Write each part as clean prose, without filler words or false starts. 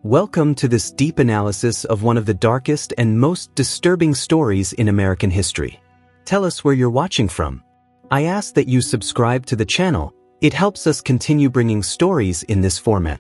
Welcome to this deep analysis of one of the darkest and most disturbing stories in American history. Tell us where you're watching from. I ask that you subscribe to the channel. It helps us continue bringing stories in this format.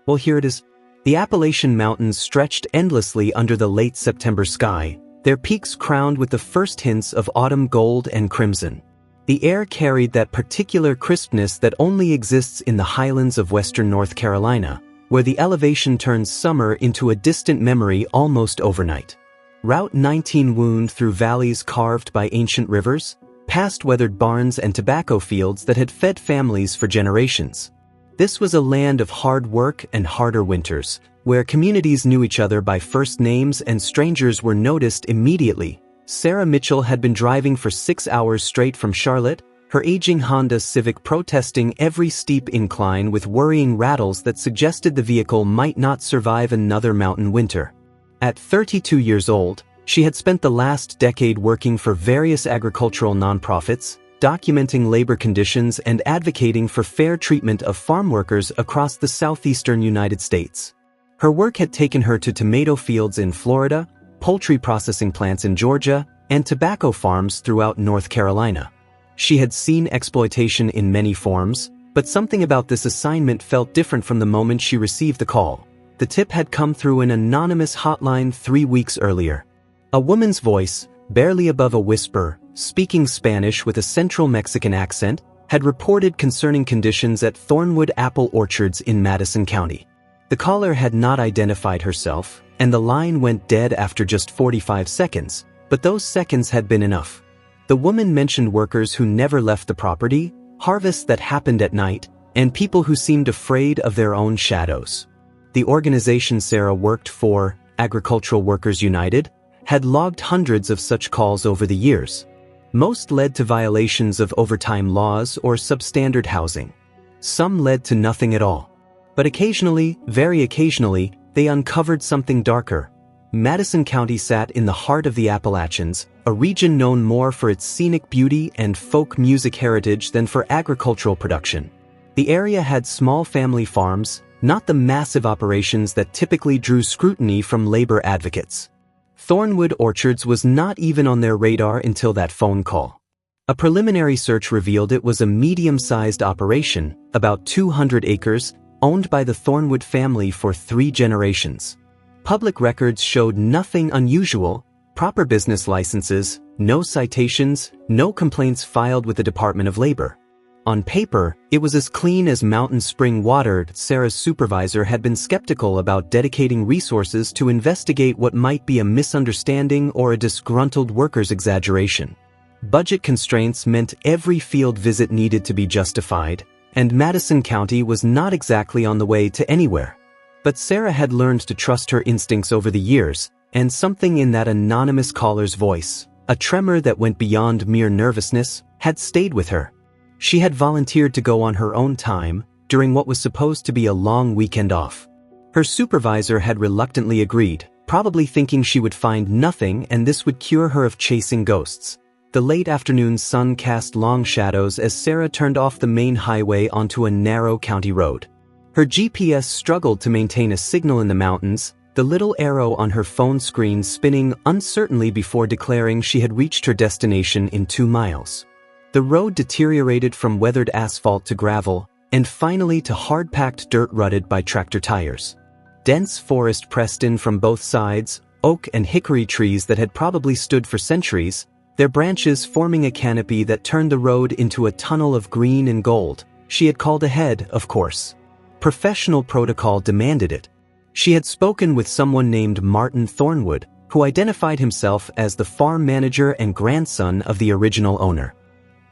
Well, here it is. The Appalachian Mountains stretched endlessly under the late September sky, their peaks crowned with the first hints of autumn gold and crimson. The air carried that particular crispness that only exists in the highlands of western North Carolina, where the elevation turns summer into a distant memory almost overnight. Route 19 wound through valleys carved by ancient rivers, past weathered barns and tobacco fields that had fed families for generations. This was a land of hard work and harder winters, where communities knew each other by first names and strangers were noticed immediately. Sarah Mitchell had been driving for 6 hours straight from Charlotte, her aging Honda Civic protesting every steep incline with worrying rattles that suggested the vehicle might not survive another mountain winter. At 32 years old, she had spent the last decade working for various agricultural nonprofits, documenting labor conditions and advocating for fair treatment of farm workers across the southeastern United States. Her work had taken her to tomato fields in Florida, poultry processing plants in Georgia, and tobacco farms throughout North Carolina. She had seen exploitation in many forms, but something about this assignment felt different from the moment she received the call. The tip had come through an anonymous hotline 3 weeks earlier. A woman's voice, barely above a whisper, speaking Spanish with a central Mexican accent, had reported concerning conditions at Thornwood apple orchards in Madison County. The caller had not identified herself, and the line went dead after just 45 seconds, but those seconds had been enough. The woman mentioned workers who never left the property, harvests that happened at night, and people who seemed afraid of their own shadows. The organization Sarah worked for, Agricultural Workers United, had logged hundreds of such calls over the years. Most led to violations of overtime laws or substandard housing. Some led to nothing at all. But occasionally, very occasionally, they uncovered something darker. Madison County sat in the heart of the Appalachians, a region known more for its scenic beauty and folk music heritage than for agricultural production. The area had small family farms, not the massive operations that typically drew scrutiny from labor advocates. Thornwood Orchards was not even on their radar until that phone call. A preliminary search revealed it was a medium-sized operation, about 200 acres, owned by the Thornwood family for 3 generations. Public records showed nothing unusual: proper business licenses, no citations, no complaints filed with the Department of Labor. On paper, it was as clean as mountain spring water. Sarah's supervisor had been skeptical about dedicating resources to investigate what might be a misunderstanding or a disgruntled worker's exaggeration. Budget constraints meant every field visit needed to be justified, and Madison County was not exactly on the way to anywhere. But Sarah had learned to trust her instincts over the years, and something in that anonymous caller's voice, a tremor that went beyond mere nervousness, had stayed with her. She had volunteered to go on her own time, during what was supposed to be a long weekend off. Her supervisor had reluctantly agreed, probably thinking she would find nothing and this would cure her of chasing ghosts. The late afternoon sun cast long shadows as Sarah turned off the main highway onto a narrow county road. Her GPS struggled to maintain a signal in the mountains, the little arrow on her phone screen spinning uncertainly before declaring she had reached her destination in 2 miles. The road deteriorated from weathered asphalt to gravel, and finally to hard-packed dirt rutted by tractor tires. Dense forest pressed in from both sides, oak and hickory trees that had probably stood for centuries, their branches forming a canopy that turned the road into a tunnel of green and gold. She had called ahead, of course. Professional protocol demanded it. She had spoken with someone named Martin Thornwood, who identified himself as the farm manager and grandson of the original owner.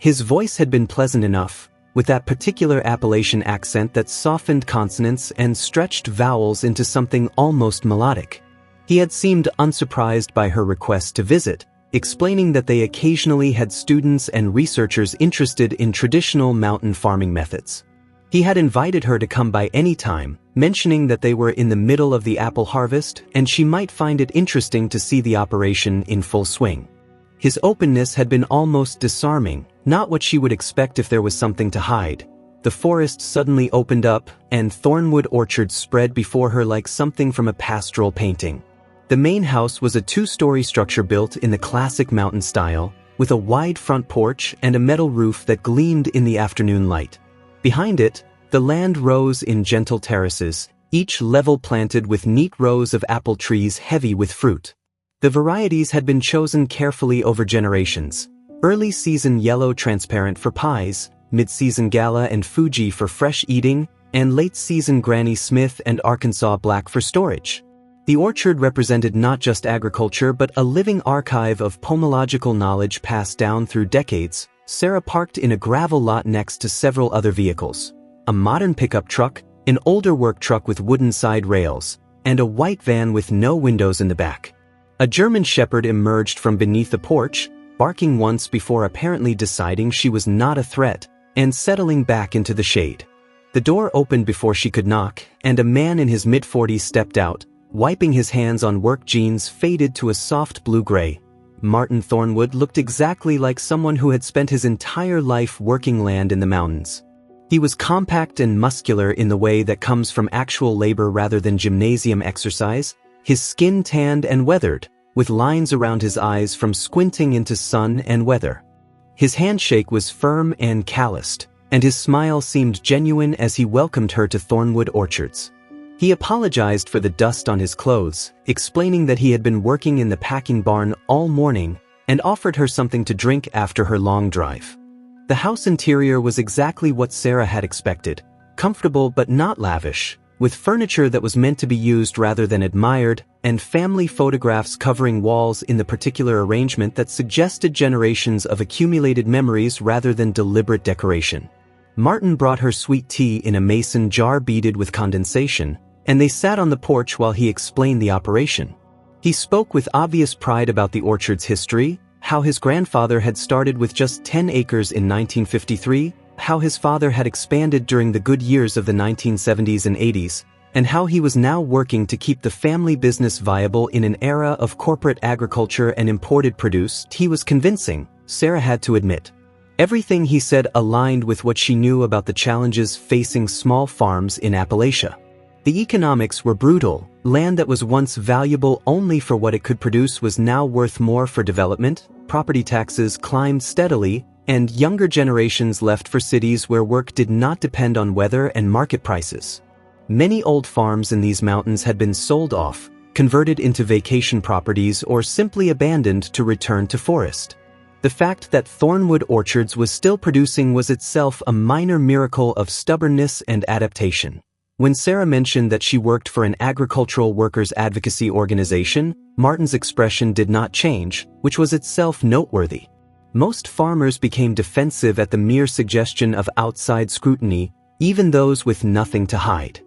His voice had been pleasant enough, with that particular Appalachian accent that softened consonants and stretched vowels into something almost melodic. He had seemed unsurprised by her request to visit, explaining that they occasionally had students and researchers interested in traditional mountain farming methods. He had invited her to come by any time, mentioning that they were in the middle of the apple harvest and she might find it interesting to see the operation in full swing. His openness had been almost disarming, not what she would expect if there was something to hide. the forest suddenly opened up, and thornwood orchards spread before her like something from a pastoral painting. The main house was a two-story structure built in the classic mountain style, with a wide front porch and a metal roof that gleamed in the afternoon light. Behind it, the land rose in gentle terraces, each level planted with neat rows of apple trees heavy with fruit. The varieties had been chosen carefully over generations. Early season yellow transparent for pies, mid-season Gala and Fuji for fresh eating, and late season Granny Smith and Arkansas Black for storage. The orchard represented not just agriculture but a living archive of pomological knowledge passed down through decades. Sarah parked in a gravel lot next to several other vehicles. A modern pickup truck, an older work truck with wooden side rails, and a white van with no windows in the back. A German shepherd emerged from beneath the porch, barking once before apparently deciding she was not a threat, and settling back into the shade. The door opened before she could knock, and a man in his mid-40s stepped out, wiping his hands on work jeans faded to a soft blue-gray. Martin Thornwood looked exactly like someone who had spent his entire life working land in the mountains. He was compact and muscular in the way that comes from actual labor rather than gymnasium exercise, his skin tanned and weathered, with lines around his eyes from squinting into sun and weather. His handshake was firm and calloused, and his smile seemed genuine as he welcomed her to Thornwood Orchards. He apologized for the dust on his clothes, explaining that he had been working in the packing barn all morning, and offered her something to drink after her long drive. The house interior was exactly what Sarah had expected, comfortable but not lavish, with furniture that was meant to be used rather than admired, and family photographs covering walls in the particular arrangement that suggested generations of accumulated memories rather than deliberate decoration. Martin brought her sweet tea in a mason jar beaded with condensation, and they sat on the porch while he explained the operation. He spoke with obvious pride about the orchard's history, how his grandfather had started with just 10 acres in 1953, how his father had expanded during the good years of the 1970s and 80s, and how he was now working to keep the family business viable in an era of corporate agriculture and imported produce. He was convincing, Sarah had to admit. Everything he said aligned with what she knew about the challenges facing small farms in Appalachia. The economics were brutal. Land that was once valuable only for what it could produce was now worth more for development, property taxes climbed steadily, and younger generations left for cities where work did not depend on weather and market prices. Many old farms in these mountains had been sold off, converted into vacation properties, or simply abandoned to return to forest. The fact that Thornwood Orchards was still producing was itself a minor miracle of stubbornness and adaptation. When Sarah mentioned that she worked for an agricultural workers' advocacy organization, Martin's expression did not change, which was itself noteworthy. Most farmers became defensive at the mere suggestion of outside scrutiny, even those with nothing to hide.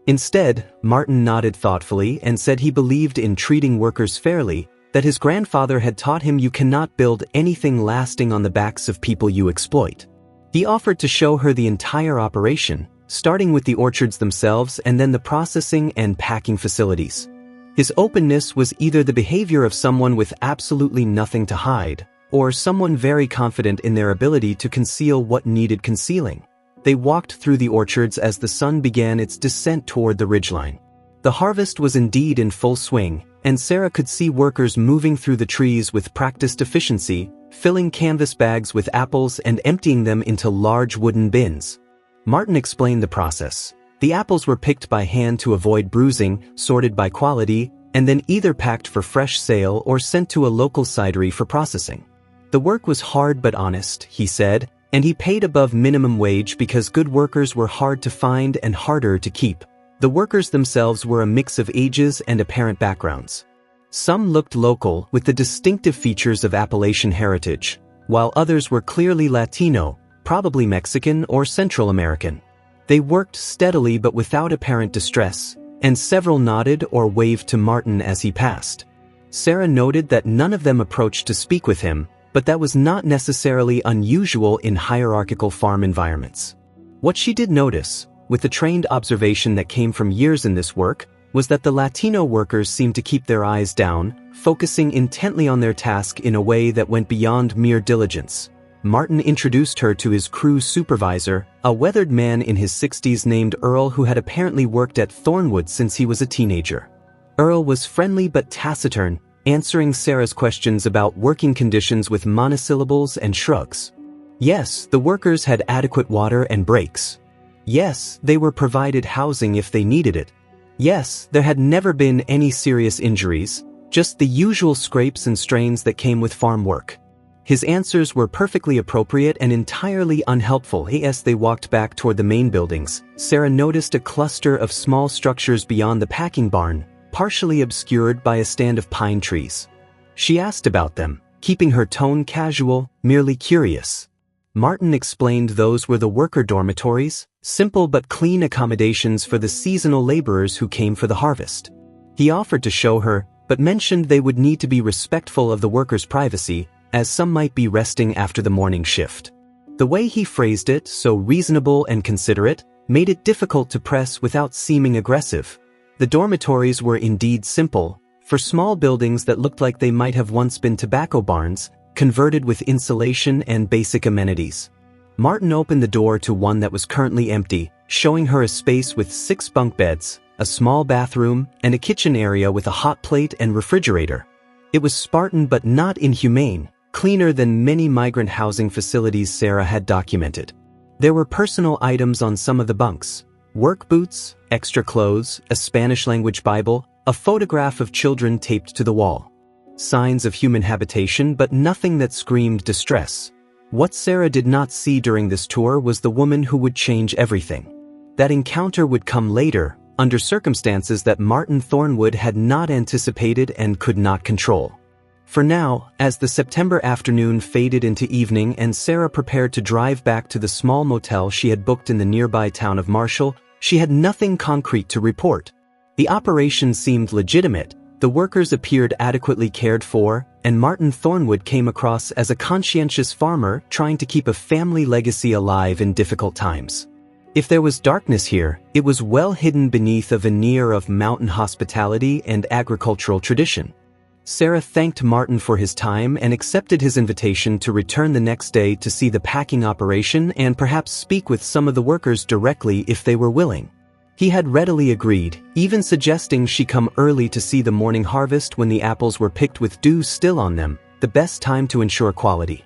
Instead, Martin nodded thoughtfully and said he believed in treating workers fairly, that his grandfather had taught him you cannot build anything lasting on the backs of people you exploit. He offered to show her the entire operation, starting with the orchards themselves and then the processing and packing facilities. His openness was either the behavior of someone with absolutely nothing to hide, or someone very confident in their ability to conceal what needed concealing. They walked through the orchards as the sun began its descent toward the ridgeline. The harvest was indeed in full swing, and Sarah could see workers moving through the trees with practiced efficiency, filling canvas bags with apples and emptying them into large wooden bins. Martin explained the process. The apples were picked by hand to avoid bruising, sorted by quality, and then either packed for fresh sale or sent to a local cidery for processing. The work was hard but honest, he said, and he paid above minimum wage because good workers were hard to find and harder to keep. The workers themselves were a mix of ages and apparent backgrounds. Some looked local, with the distinctive features of Appalachian heritage, while others were clearly Latino, probably Mexican or Central American. They worked steadily but without apparent distress, and several nodded or waved to Martin as he passed. Sarah noted that none of them approached to speak with him, but that was not necessarily unusual in hierarchical farm environments. What she did notice, with the trained observation that came from years in this work, was that the Latino workers seemed to keep their eyes down, focusing intently on their task in a way that went beyond mere diligence. Martin introduced her to his crew supervisor, a weathered man in his 60s named Earl who had apparently worked at Thornwood since he was a teenager. Earl was friendly but taciturn, answering Sarah's questions about working conditions with monosyllables and shrugs. Yes, the workers had adequate water and breaks. Yes, they were provided housing if they needed it. Yes, there had never been any serious injuries, just the usual scrapes and strains that came with farm work. His answers were perfectly appropriate and entirely unhelpful. As they walked back toward the main buildings, Sarah noticed a cluster of small structures beyond the packing barn, partially obscured by a stand of pine trees. She asked about them, keeping her tone casual, merely curious. Martin explained those were the worker dormitories, simple but clean accommodations for the seasonal laborers who came for the harvest. He offered to show her, but mentioned they would need to be respectful of the workers' privacy, as some might be resting after the morning shift. The way he phrased it, so reasonable and considerate, made it difficult to press without seeming aggressive. The dormitories were indeed simple, for small buildings that looked like they might have once been tobacco barns, converted with insulation and basic amenities. Martin opened the door to one that was currently empty, showing her a space with 6 bunk beds, a small bathroom, and a kitchen area with a hot plate and refrigerator. It was Spartan but not inhumane, cleaner than many migrant housing facilities Sarah had documented. There were personal items on some of the bunks: work boots, extra clothes, a Spanish-language Bible, a photograph of children taped to the wall. Signs of human habitation, but nothing that screamed distress. What Sarah did not see during this tour was the woman who would change everything. That encounter would come later, under circumstances that Martin Thornwood had not anticipated and could not control. For now, as the September afternoon faded into evening and Sarah prepared to drive back to the small motel she had booked in the nearby town of Marshall, she had nothing concrete to report. The operation seemed legitimate, the workers appeared adequately cared for, and Martin Thornwood came across as a conscientious farmer trying to keep a family legacy alive in difficult times. If there was darkness here, it was well hidden beneath a veneer of mountain hospitality and agricultural tradition. Sarah thanked Martin for his time and accepted his invitation to return the next day to see the packing operation and perhaps speak with some of the workers directly if they were willing. He had readily agreed, even suggesting she come early to see the morning harvest when the apples were picked with dew still on them, the best time to ensure quality.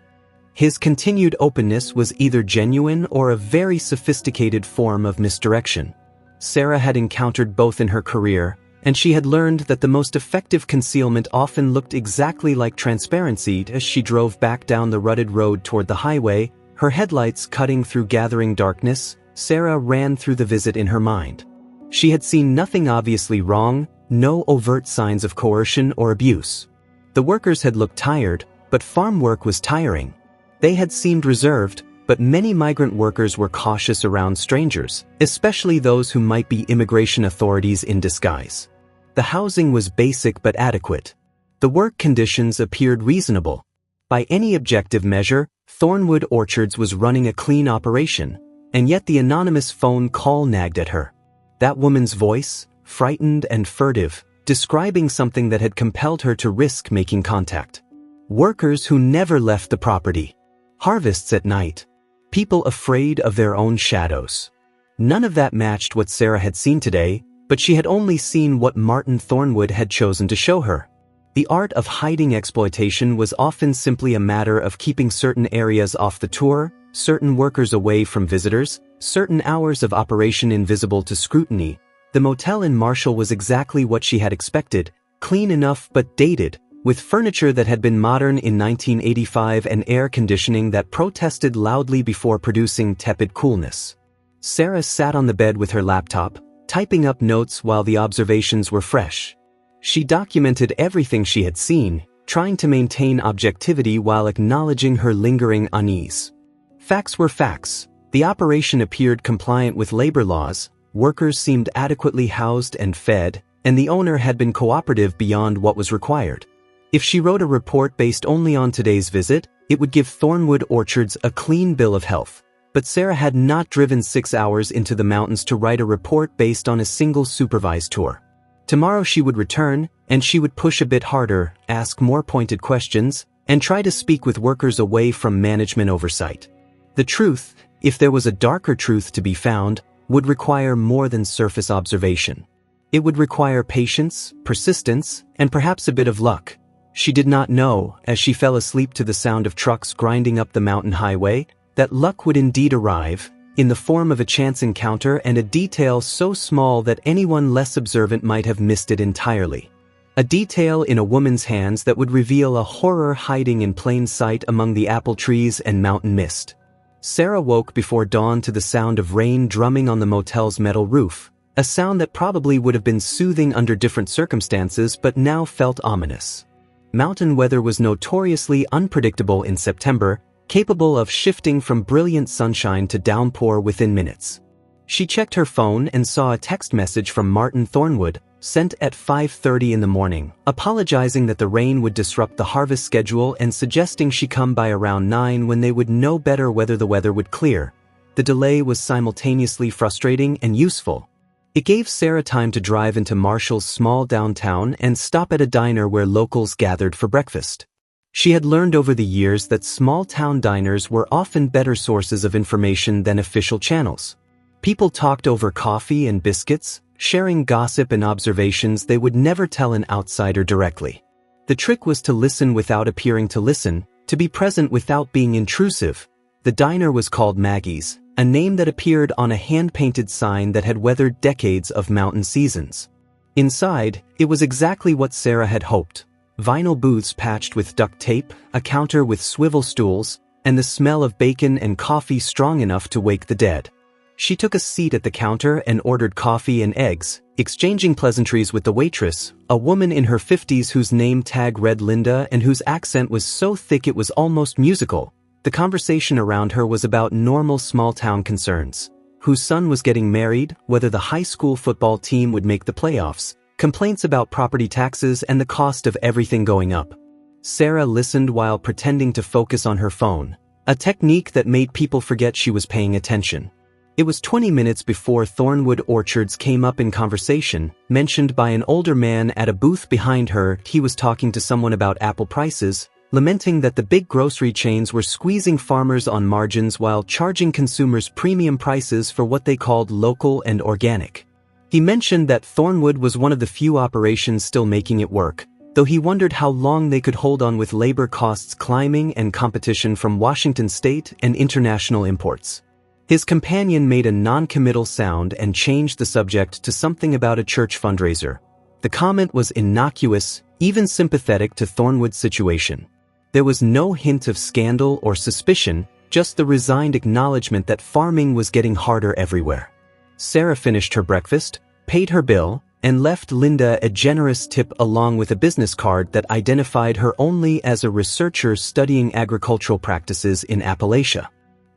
His continued openness was either genuine or a very sophisticated form of misdirection. Sarah had encountered both in her career, and she had learned that the most effective concealment often looked exactly like transparency. As she drove back down the rutted road toward the highway, her headlights cutting through gathering darkness, Sarah ran through the visit in her mind. She had seen nothing obviously wrong, no overt signs of coercion or abuse. The workers had looked tired, but farm work was tiring. They had seemed reserved, but many migrant workers were cautious around strangers, especially those who might be immigration authorities in disguise. The housing was basic but adequate. The work conditions appeared reasonable. By any objective measure, Thornwood Orchards was running a clean operation, and yet the anonymous phone call nagged at her. That woman's voice, frightened and furtive, describing something that had compelled her to risk making contact. Workers who never left the property. Harvests at night. People afraid of their own shadows. None of that matched what Sarah had seen today, but she had only seen what Martin Thornwood had chosen to show her. The art of hiding exploitation was often simply a matter of keeping certain areas off the tour, certain workers away from visitors, certain hours of operation invisible to scrutiny. The motel in Marshall was exactly what she had expected, clean enough but dated, with furniture that had been modern in 1985 and air conditioning that protested loudly before producing tepid coolness. Sarah sat on the bed with her laptop, typing up notes while the observations were fresh. She documented everything she had seen, trying to maintain objectivity while acknowledging her lingering unease. Facts were facts. The operation appeared compliant with labor laws, workers seemed adequately housed and fed, and the owner had been cooperative beyond what was required. If she wrote a report based only on today's visit, it would give Thornwood Orchards a clean bill of health. But Sarah had not driven 6 hours into the mountains to write a report based on a single supervised tour. Tomorrow she would return, and she would push a bit harder, ask more pointed questions, and try to speak with workers away from management oversight. The truth, if there was a darker truth to be found, would require more than surface observation. It would require patience, persistence, and perhaps a bit of luck. She did not know, as she fell asleep to the sound of trucks grinding up the mountain highway, that luck would indeed arrive, in the form of a chance encounter and a detail so small that anyone less observant might have missed it entirely. A detail in a woman's hands that would reveal a horror hiding in plain sight among the apple trees and mountain mist. Sarah woke before dawn to the sound of rain drumming on the motel's metal roof, a sound that probably would have been soothing under different circumstances but now felt ominous. Mountain weather was notoriously unpredictable in September, capable of shifting from brilliant sunshine to downpour within minutes. She checked her phone and saw a text message from Martin Thornwood, sent at 5:30 in the morning, apologizing that the rain would disrupt the harvest schedule and suggesting she come by around 9 when they would know better whether the weather would clear. The delay was simultaneously frustrating and useful. It gave Sarah time to drive into Marshall's small downtown and stop at a diner where locals gathered for breakfast. She had learned over the years that small-town diners were often better sources of information than official channels. People talked over coffee and biscuits, sharing gossip and observations they would never tell an outsider directly. The trick was to listen without appearing to listen, to be present without being intrusive. The diner was called Maggie's, a name that appeared on a hand-painted sign that had weathered decades of mountain seasons. Inside, it was exactly what Sarah had hoped. Vinyl booths patched with duct tape, a counter with swivel stools, and the smell of bacon and coffee strong enough to wake the dead. She took a seat at the counter and ordered coffee and eggs, exchanging pleasantries with the waitress, a woman in her 50s whose name tag read Linda and whose accent was so thick it was almost musical. The conversation around her was about normal small-town concerns. Whose son was getting married, whether the high school football team would make the playoffs, complaints about property taxes and the cost of everything going up. Sarah listened while pretending to focus on her phone, a technique that made people forget she was paying attention. It was 20 minutes before Thornwood Orchards came up in conversation, mentioned by an older man at a booth behind her. He was talking to someone about apple prices, lamenting that the big grocery chains were squeezing farmers on margins while charging consumers premium prices for what they called local and organic. He mentioned that Thornwood was one of the few operations still making it work, though he wondered how long they could hold on with labor costs climbing and competition from Washington state and international imports. His companion made a non-committal sound and changed the subject to something about a church fundraiser. The comment was innocuous, even sympathetic to Thornwood's situation. There was no hint of scandal or suspicion, just the resigned acknowledgement that farming was getting harder everywhere. Sarah finished her breakfast, paid her bill, and left Linda a generous tip along with a business card that identified her only as a researcher studying agricultural practices in Appalachia.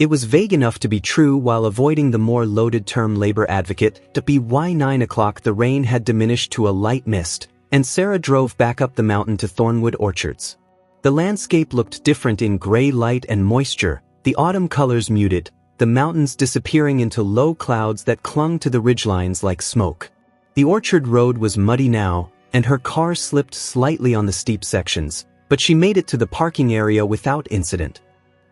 It was vague enough to be true while avoiding the more loaded term labor advocate. By 9 o'clock the rain had diminished to a light mist, and Sarah drove back up the mountain to Thornwood Orchards. The landscape looked different in gray light and moisture, the autumn colors muted, the mountains disappearing into low clouds that clung to the ridgelines like smoke. The orchard road was muddy now, and her car slipped slightly on the steep sections, but she made it to the parking area without incident.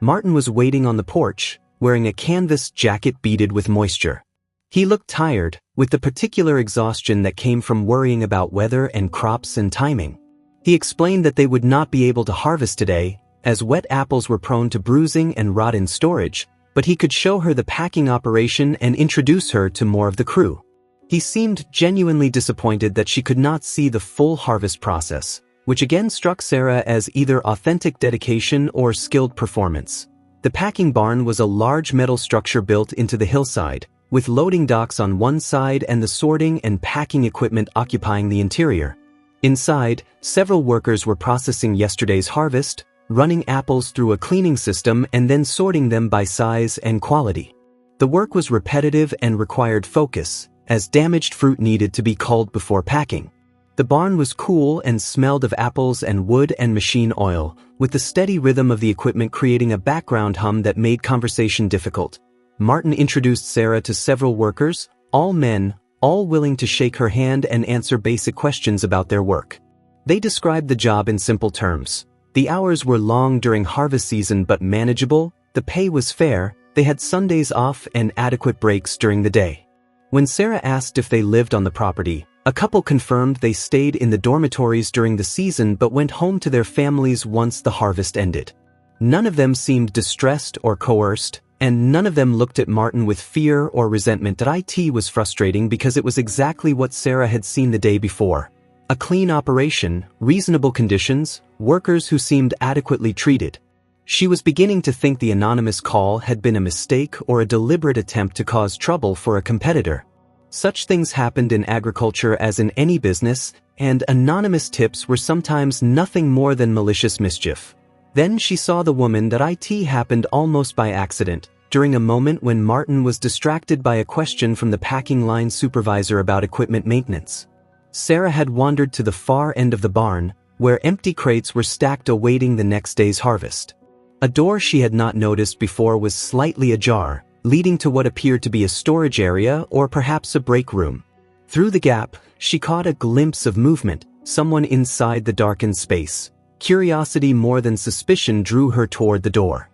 Martin was waiting on the porch, wearing a canvas jacket beaded with moisture. He looked tired, with the particular exhaustion that came from worrying about weather and crops and timing. He explained that they would not be able to harvest today, as wet apples were prone to bruising and rot in storage, but he could show her the packing operation and introduce her to more of the crew. He seemed genuinely disappointed that she could not see the full harvest process, which again struck Sarah as either authentic dedication or skilled performance. The packing barn was a large metal structure built into the hillside, with loading docks on one side and the sorting and packing equipment occupying the interior. Inside, several workers were processing yesterday's harvest, running apples through a cleaning system and then sorting them by size and quality. The work was repetitive and required focus, as damaged fruit needed to be culled before packing. The barn was cool and smelled of apples and wood and machine oil, with the steady rhythm of the equipment creating a background hum that made conversation difficult. Martin introduced Sarah to several workers, all men, all willing to shake her hand and answer basic questions about their work. They described the job in simple terms. The hours were long during harvest season but manageable, the pay was fair, they had Sundays off and adequate breaks during the day. When Sarah asked if they lived on the property, a couple confirmed they stayed in the dormitories during the season but went home to their families once the harvest ended. None of them seemed distressed or coerced, and none of them looked at Martin with fear or resentment. It was frustrating because it was exactly what Sarah had seen the day before. A clean operation, reasonable conditions, workers who seemed adequately treated. She was beginning to think the anonymous call had been a mistake or a deliberate attempt to cause trouble for a competitor. Such things happened in agriculture as in any business, and anonymous tips were sometimes nothing more than malicious mischief. Then she saw the woman that it happened almost by accident, during a moment when Martin was distracted by a question from the packing line supervisor about equipment maintenance. Sarah had wandered to the far end of the barn, where empty crates were stacked awaiting the next day's harvest. A door she had not noticed before was slightly ajar, leading to what appeared to be a storage area or perhaps a break room. Through the gap, she caught a glimpse of movement, someone inside the darkened space. Curiosity more than suspicion drew her toward the door.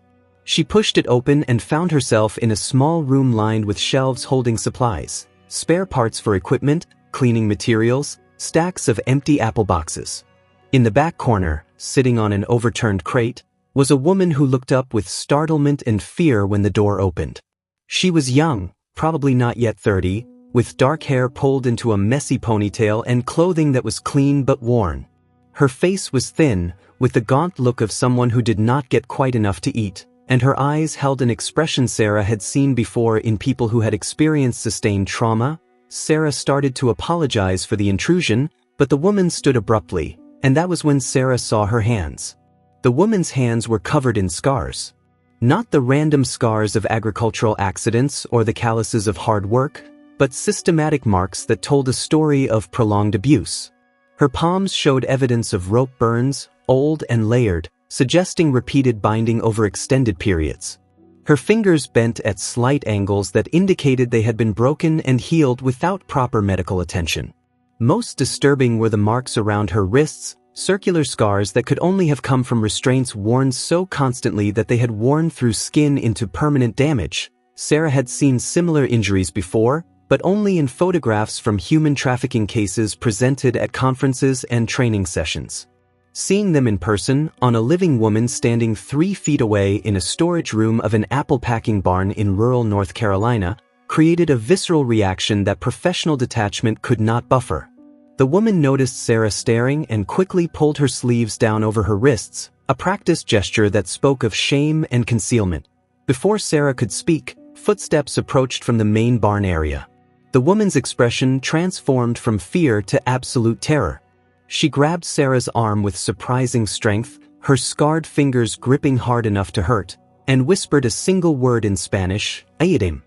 She pushed it open and found herself in a small room lined with shelves holding supplies, spare parts for equipment, cleaning materials, stacks of empty apple boxes. In the back corner, sitting on an overturned crate, was a woman who looked up with startlement and fear when the door opened. She was young, probably not yet 30, with dark hair pulled into a messy ponytail and clothing that was clean but worn. Her face was thin, with the gaunt look of someone who did not get quite enough to eat, and her eyes held an expression Sarah had seen before in people who had experienced sustained trauma. Sarah started to apologize for the intrusion, but the woman stood abruptly, and that was when Sarah saw her hands. The woman's hands were covered in scars. Not the random scars of agricultural accidents or the calluses of hard work, but systematic marks that told a story of prolonged abuse. Her palms showed evidence of rope burns, old and layered, suggesting repeated binding over extended periods. Her fingers bent at slight angles that indicated they had been broken and healed without proper medical attention. Most disturbing were the marks around her wrists, circular scars that could only have come from restraints worn so constantly that they had worn through skin into permanent damage. Sarah had seen similar injuries before, but only in photographs from human trafficking cases presented at conferences and training sessions. Seeing them in person, on a living woman standing 3 feet away in a storage room of an apple packing barn in rural North Carolina, created a visceral reaction that professional detachment could not buffer. The woman noticed Sarah staring and quickly pulled her sleeves down over her wrists, a practiced gesture that spoke of shame and concealment. Before Sarah could speak, footsteps approached from the main barn area. The woman's expression transformed from fear to absolute terror. She grabbed Sarah's arm with surprising strength, her scarred fingers gripping hard enough to hurt, and whispered a single word in Spanish, "Ayúdame.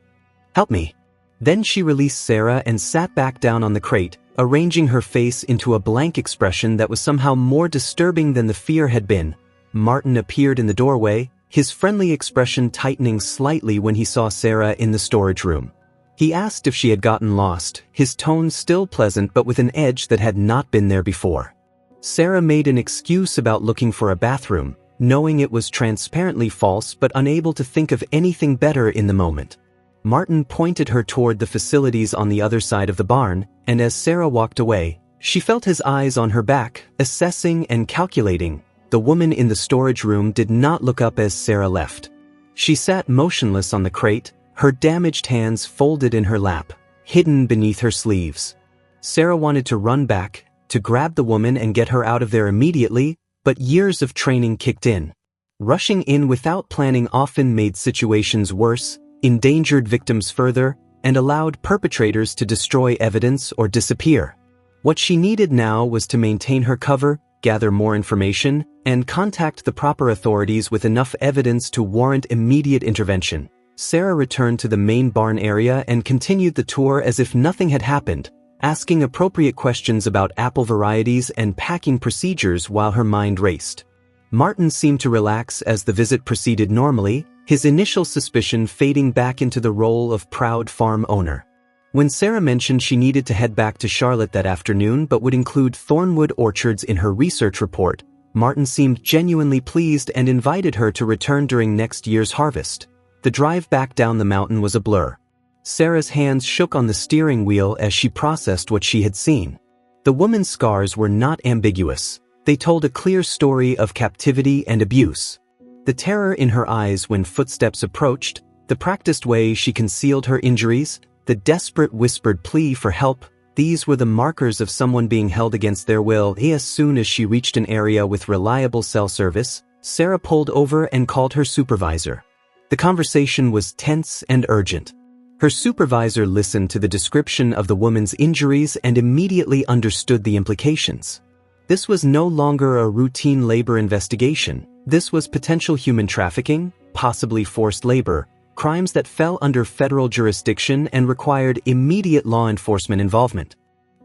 Help me." Then she released Sarah and sat back down on the crate, arranging her face into a blank expression that was somehow more disturbing than the fear had been. Martin appeared in the doorway, his friendly expression tightening slightly when he saw Sarah in the storage room. He asked if she had gotten lost, his tone still pleasant but with an edge that had not been there before. Sarah made an excuse about looking for a bathroom, knowing it was transparently false but unable to think of anything better in the moment. Martin pointed her toward the facilities on the other side of the barn, and as Sarah walked away, she felt his eyes on her back, assessing and calculating. The woman in the storage room did not look up as Sarah left. She sat motionless on the crate, her damaged hands folded in her lap, hidden beneath her sleeves. Sarah wanted to run back, to grab the woman and get her out of there immediately, but years of training kicked in. Rushing in without planning often made situations worse, endangered victims further, and allowed perpetrators to destroy evidence or disappear. What she needed now was to maintain her cover, gather more information, and contact the proper authorities with enough evidence to warrant immediate intervention. Sarah returned to the main barn area and continued the tour as if nothing had happened, asking appropriate questions about apple varieties and packing procedures while her mind raced. Martin seemed to relax as the visit proceeded normally, his initial suspicion fading back into the role of proud farm owner. When Sarah mentioned she needed to head back to Charlotte that afternoon but would include Thornwood orchards in her research report, Martin seemed genuinely pleased and invited her to return during next year's harvest. The drive back down the mountain was a blur. Sarah's hands shook on the steering wheel as she processed what she had seen. The woman's scars were not ambiguous. They told a clear story of captivity and abuse. The terror in her eyes when footsteps approached, the practiced way she concealed her injuries, the desperate whispered plea for help, these were the markers of someone being held against their will. As soon as she reached an area with reliable cell service, Sarah pulled over and called her supervisor. The conversation was tense and urgent. Her supervisor listened to the description of the woman's injuries and immediately understood the implications. This was no longer a routine labor investigation. This was potential human trafficking, possibly forced labor, crimes that fell under federal jurisdiction and required immediate law enforcement involvement.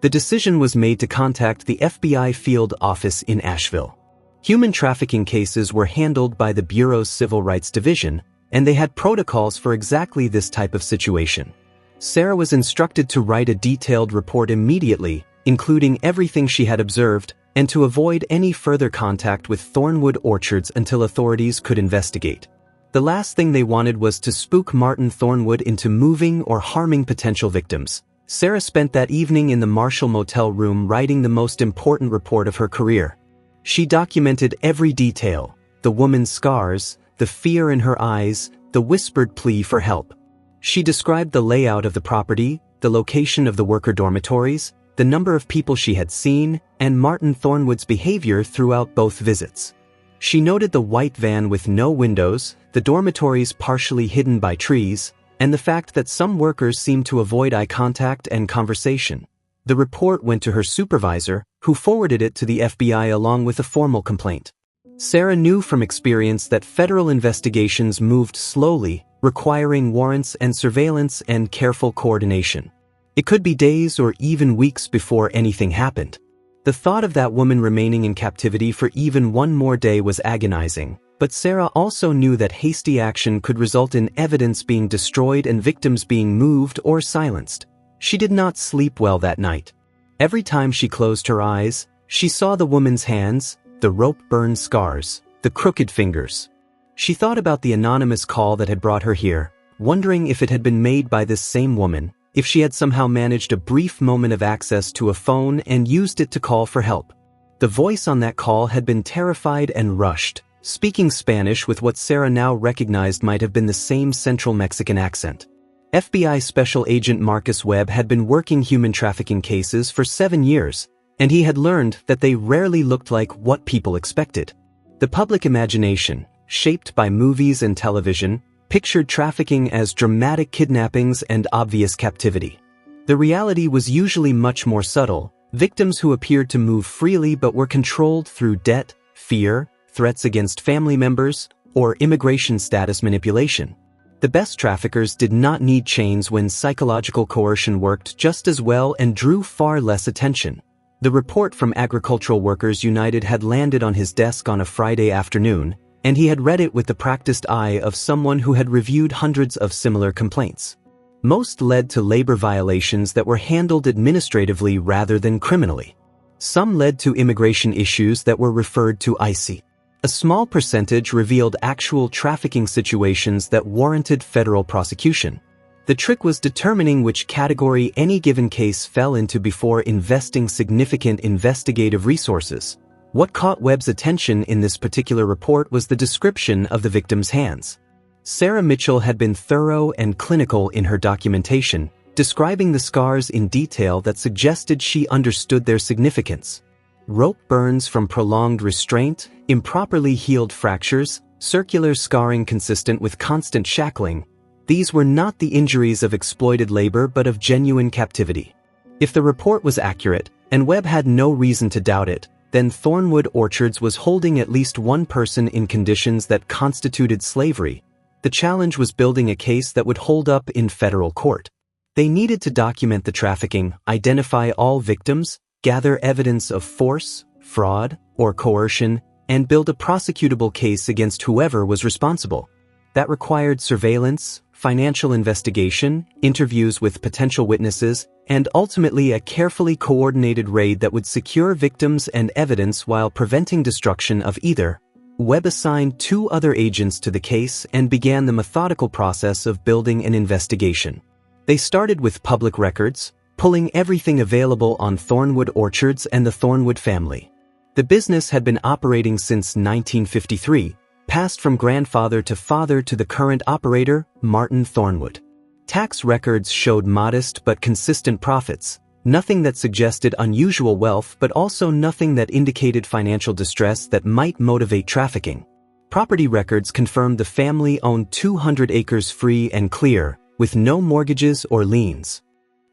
The decision was made to contact the FBI field office in Asheville. Human trafficking cases were handled by the Bureau's Civil Rights Division, and they had protocols for exactly this type of situation. Sarah was instructed to write a detailed report immediately, including everything she had observed, and to avoid any further contact with Thornwood Orchards until authorities could investigate. The last thing they wanted was to spook Martin Thornwood into moving or harming potential victims. Sarah spent that evening in the Marshall Motel room writing the most important report of her career. She documented every detail: the woman's scars, the fear in her eyes, the whispered plea for help. She described the layout of the property, the location of the worker dormitories, the number of people she had seen, and Martin Thornwood's behavior throughout both visits. She noted the white van with no windows, the dormitories partially hidden by trees, and the fact that some workers seemed to avoid eye contact and conversation. The report went to her supervisor, who forwarded it to the FBI along with a formal complaint. Sarah knew from experience that federal investigations moved slowly, requiring warrants and surveillance and careful coordination. It could be days or even weeks before anything happened. The thought of that woman remaining in captivity for even one more day was agonizing, but Sarah also knew that hasty action could result in evidence being destroyed and victims being moved or silenced. She did not sleep well that night. Every time she closed her eyes, she saw the woman's hands, the rope-burn scars, the crooked fingers. She thought about the anonymous call that had brought her here, wondering if it had been made by this same woman, if she had somehow managed a brief moment of access to a phone and used it to call for help. The voice on that call had been terrified and rushed, speaking Spanish with what Sarah now recognized might have been the same Central Mexican accent. FBI Special Agent Marcus Webb had been working human trafficking cases for 7 years, and he had learned that they rarely looked like what people expected. The public imagination, shaped by movies and television, pictured trafficking as dramatic kidnappings and obvious captivity. The reality was usually much more subtle: victims who appeared to move freely but were controlled through debt, fear, threats against family members, or immigration status manipulation. The best traffickers did not need chains when psychological coercion worked just as well and drew far less attention. The report from Agricultural Workers United had landed on his desk on a Friday afternoon, and he had read it with the practiced eye of someone who had reviewed hundreds of similar complaints. Most led to labor violations that were handled administratively rather than criminally. Some led to immigration issues that were referred to ICE. A small percentage revealed actual trafficking situations that warranted federal prosecution. The trick was determining which category any given case fell into before investing significant investigative resources. What caught Webb's attention in this particular report was the description of the victim's hands. Sarah Mitchell had been thorough and clinical in her documentation, describing the scars in detail that suggested she understood their significance. Rope burns from prolonged restraint, improperly healed fractures, circular scarring consistent with constant shackling. These were not the injuries of exploited labor but of genuine captivity. If the report was accurate, and Webb had no reason to doubt it, then Thornwood Orchards was holding at least one person in conditions that constituted slavery. The challenge was building a case that would hold up in federal court. They needed to document the trafficking, identify all victims, gather evidence of force, fraud, or coercion, and build a prosecutable case against whoever was responsible. That required surveillance, financial investigation, interviews with potential witnesses, and ultimately a carefully coordinated raid that would secure victims and evidence while preventing destruction of either. Webb assigned 2 other agents to the case and began the methodical process of building an investigation. They started with public records, pulling everything available on Thornwood Orchards and the Thornwood family. The business had been operating since 1953, passed from grandfather to father to the current operator, Martin Thornwood. Tax records showed modest but consistent profits, nothing that suggested unusual wealth but also nothing that indicated financial distress that might motivate trafficking. Property records confirmed the family owned 200 acres free and clear, with no mortgages or liens.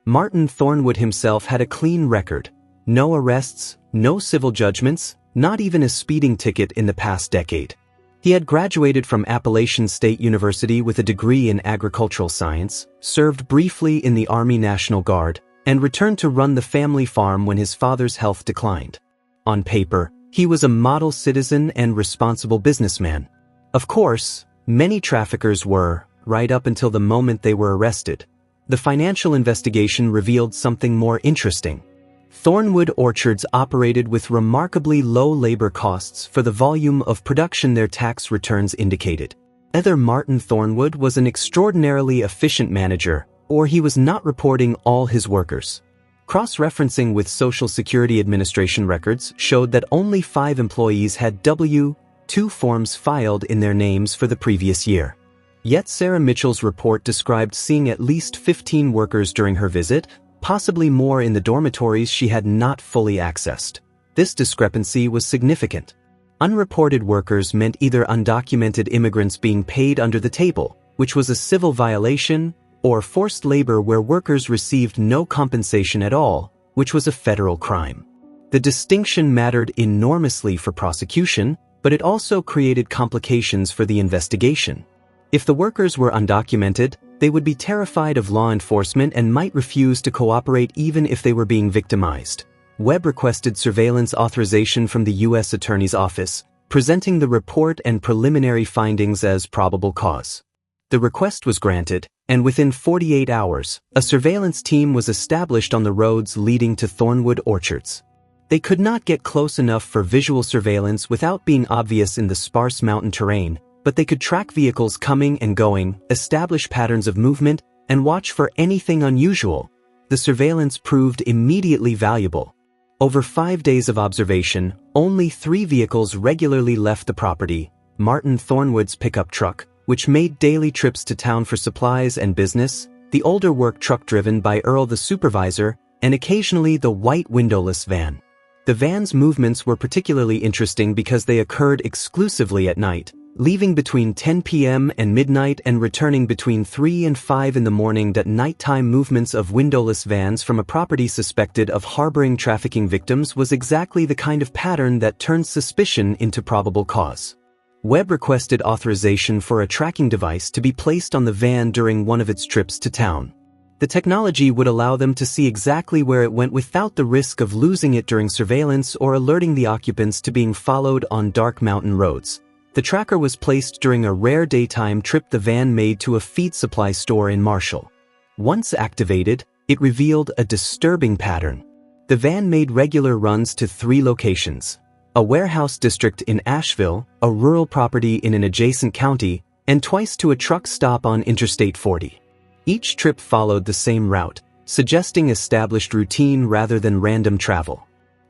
Martin Thornwood himself had a clean record. No arrests, no civil judgments, not even a speeding ticket in the past decade. He had graduated from Appalachians State University with a degree in agricultural science, served briefly in the Army National Guard, and returned to run the family farm when his father's health declined. On paper, he was a model citizen and responsible businessman. Of course, many traffickers were, right up until the moment they were arrested. The financial investigation revealed something more interesting. Thornwood Orchards operated with remarkably low labor costs for the volume of production their tax returns indicated. Either Martin Thornwood was an extraordinarily efficient manager, or he was not reporting all his workers. Cross-referencing with Social Security Administration records showed that only 5 employees had W-2 forms filed in their names for the previous year. Yet Sarah Mitchell's report described seeing at least 15 workers during her visit, possibly more in the dormitories she had not fully accessed. This discrepancy was significant. Unreported workers meant either undocumented immigrants being paid under the table, which was a civil violation, or forced labor where workers received no compensation at all, which was a federal crime. The distinction mattered enormously for prosecution, but it also created complications for the investigation. If the workers were undocumented, they would be terrified of law enforcement and might refuse to cooperate even if they were being victimized. Webb requested surveillance authorization from the U.S. Attorney's Office, presenting the report and preliminary findings as probable cause. The request was granted, and within 48 hours, a surveillance team was established on the roads leading to Thornwood Orchards. They could not get close enough for visual surveillance without being obvious in the sparse mountain terrain, but they could track vehicles coming and going, establish patterns of movement, and watch for anything unusual. The surveillance proved immediately valuable. Over 5 days of observation, only 3 vehicles regularly left the property: Martin Thornwood's pickup truck, which made daily trips to town for supplies and business, the older work truck driven by Earl the supervisor, and occasionally the white windowless van. The van's movements were particularly interesting because they occurred exclusively at night, leaving between 10 p.m. and midnight and returning between 3 and 5 in the morning. That nighttime movements of windowless vans from a property suspected of harboring trafficking victims was exactly the kind of pattern that turned suspicion into probable cause. Webb requested authorization for a tracking device to be placed on the van during one of its trips to town. The technology would allow them to see exactly where it went without the risk of losing it during surveillance or alerting the occupants to being followed on dark mountain roads. The tracker was placed during a rare daytime trip the van made to a feed supply store in Marshall. Once activated, it revealed a disturbing pattern. The van made regular runs to 3 locations: a warehouse district in Asheville, a rural property in an adjacent county, and twice to a truck stop on Interstate 40. Each trip followed the same route, suggesting established routine rather than random travel.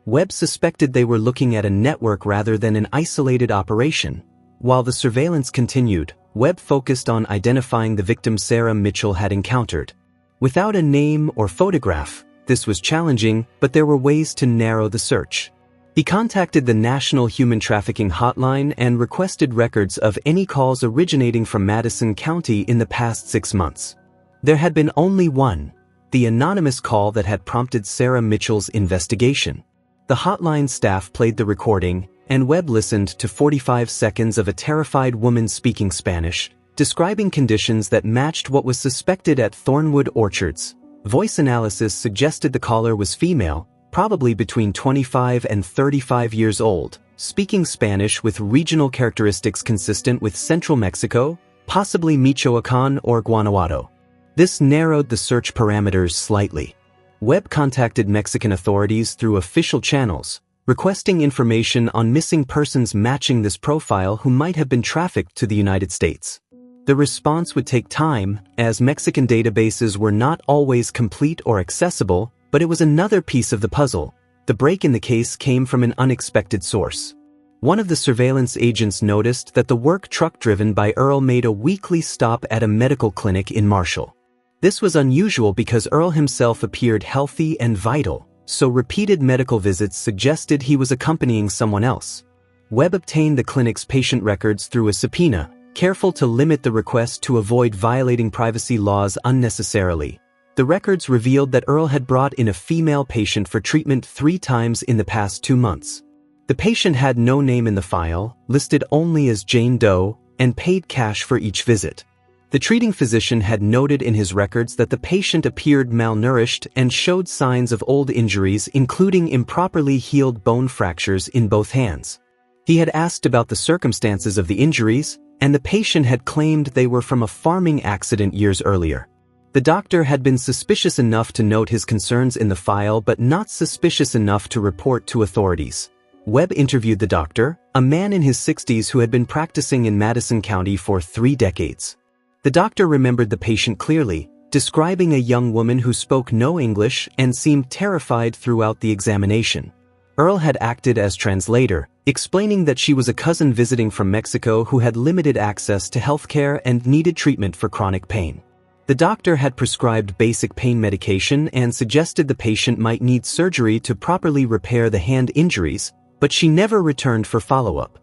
Webb suspected they were looking at a network rather than an isolated operation. While the surveillance continued, Webb focused on identifying the victim Sarah Mitchell had encountered. Without a name or photograph, this was challenging, but there were ways to narrow the search. He contacted the National Human Trafficking Hotline and requested records of any calls originating from Madison County in the past 6 months. There had been only one: the anonymous call that had prompted Sarah Mitchell's investigation. The hotline staff played the recording, and Webb listened to 45 seconds of a terrified woman speaking Spanish, describing conditions that matched what was suspected at Thornwood Orchards. Voice analysis suggested the caller was female, probably between 25 and 35 years old, speaking Spanish with regional characteristics consistent with central Mexico, possibly Michoacan or Guanajuato. This narrowed the search parameters slightly. Webb contacted Mexican authorities through official channels, requesting information on missing persons matching this profile who might have been trafficked to the United States. The response would take time, as Mexican databases were not always complete or accessible, but it was another piece of the puzzle. The break in the case came from an unexpected source. One of the surveillance agents noticed that the work truck driven by Earl made a weekly stop at a medical clinic in Marshall. This was unusual because Earl himself appeared healthy and vital, so repeated medical visits suggested he was accompanying someone else. Webb obtained the clinic's patient records through a subpoena, careful to limit the request to avoid violating privacy laws unnecessarily. The records revealed that Earl had brought in a female patient for treatment 3 times in the past 2 months. The patient had no name in the file, listed only as Jane Doe, and paid cash for each visit. The treating physician had noted in his records that the patient appeared malnourished and showed signs of old injuries, including improperly healed bone fractures in both hands. He had asked about the circumstances of the injuries, and the patient had claimed they were from a farming accident years earlier. The doctor had been suspicious enough to note his concerns in the file but not suspicious enough to report to authorities. Webb interviewed the doctor, a man in his 60s who had been practicing in Madison County for 3 decades. The doctor remembered the patient clearly, describing a young woman who spoke no English and seemed terrified throughout the examination. Earl had acted as translator, explaining that she was a cousin visiting from Mexico who had limited access to healthcare and needed treatment for chronic pain. The doctor had prescribed basic pain medication and suggested the patient might need surgery to properly repair the hand injuries, but she never returned for follow-up.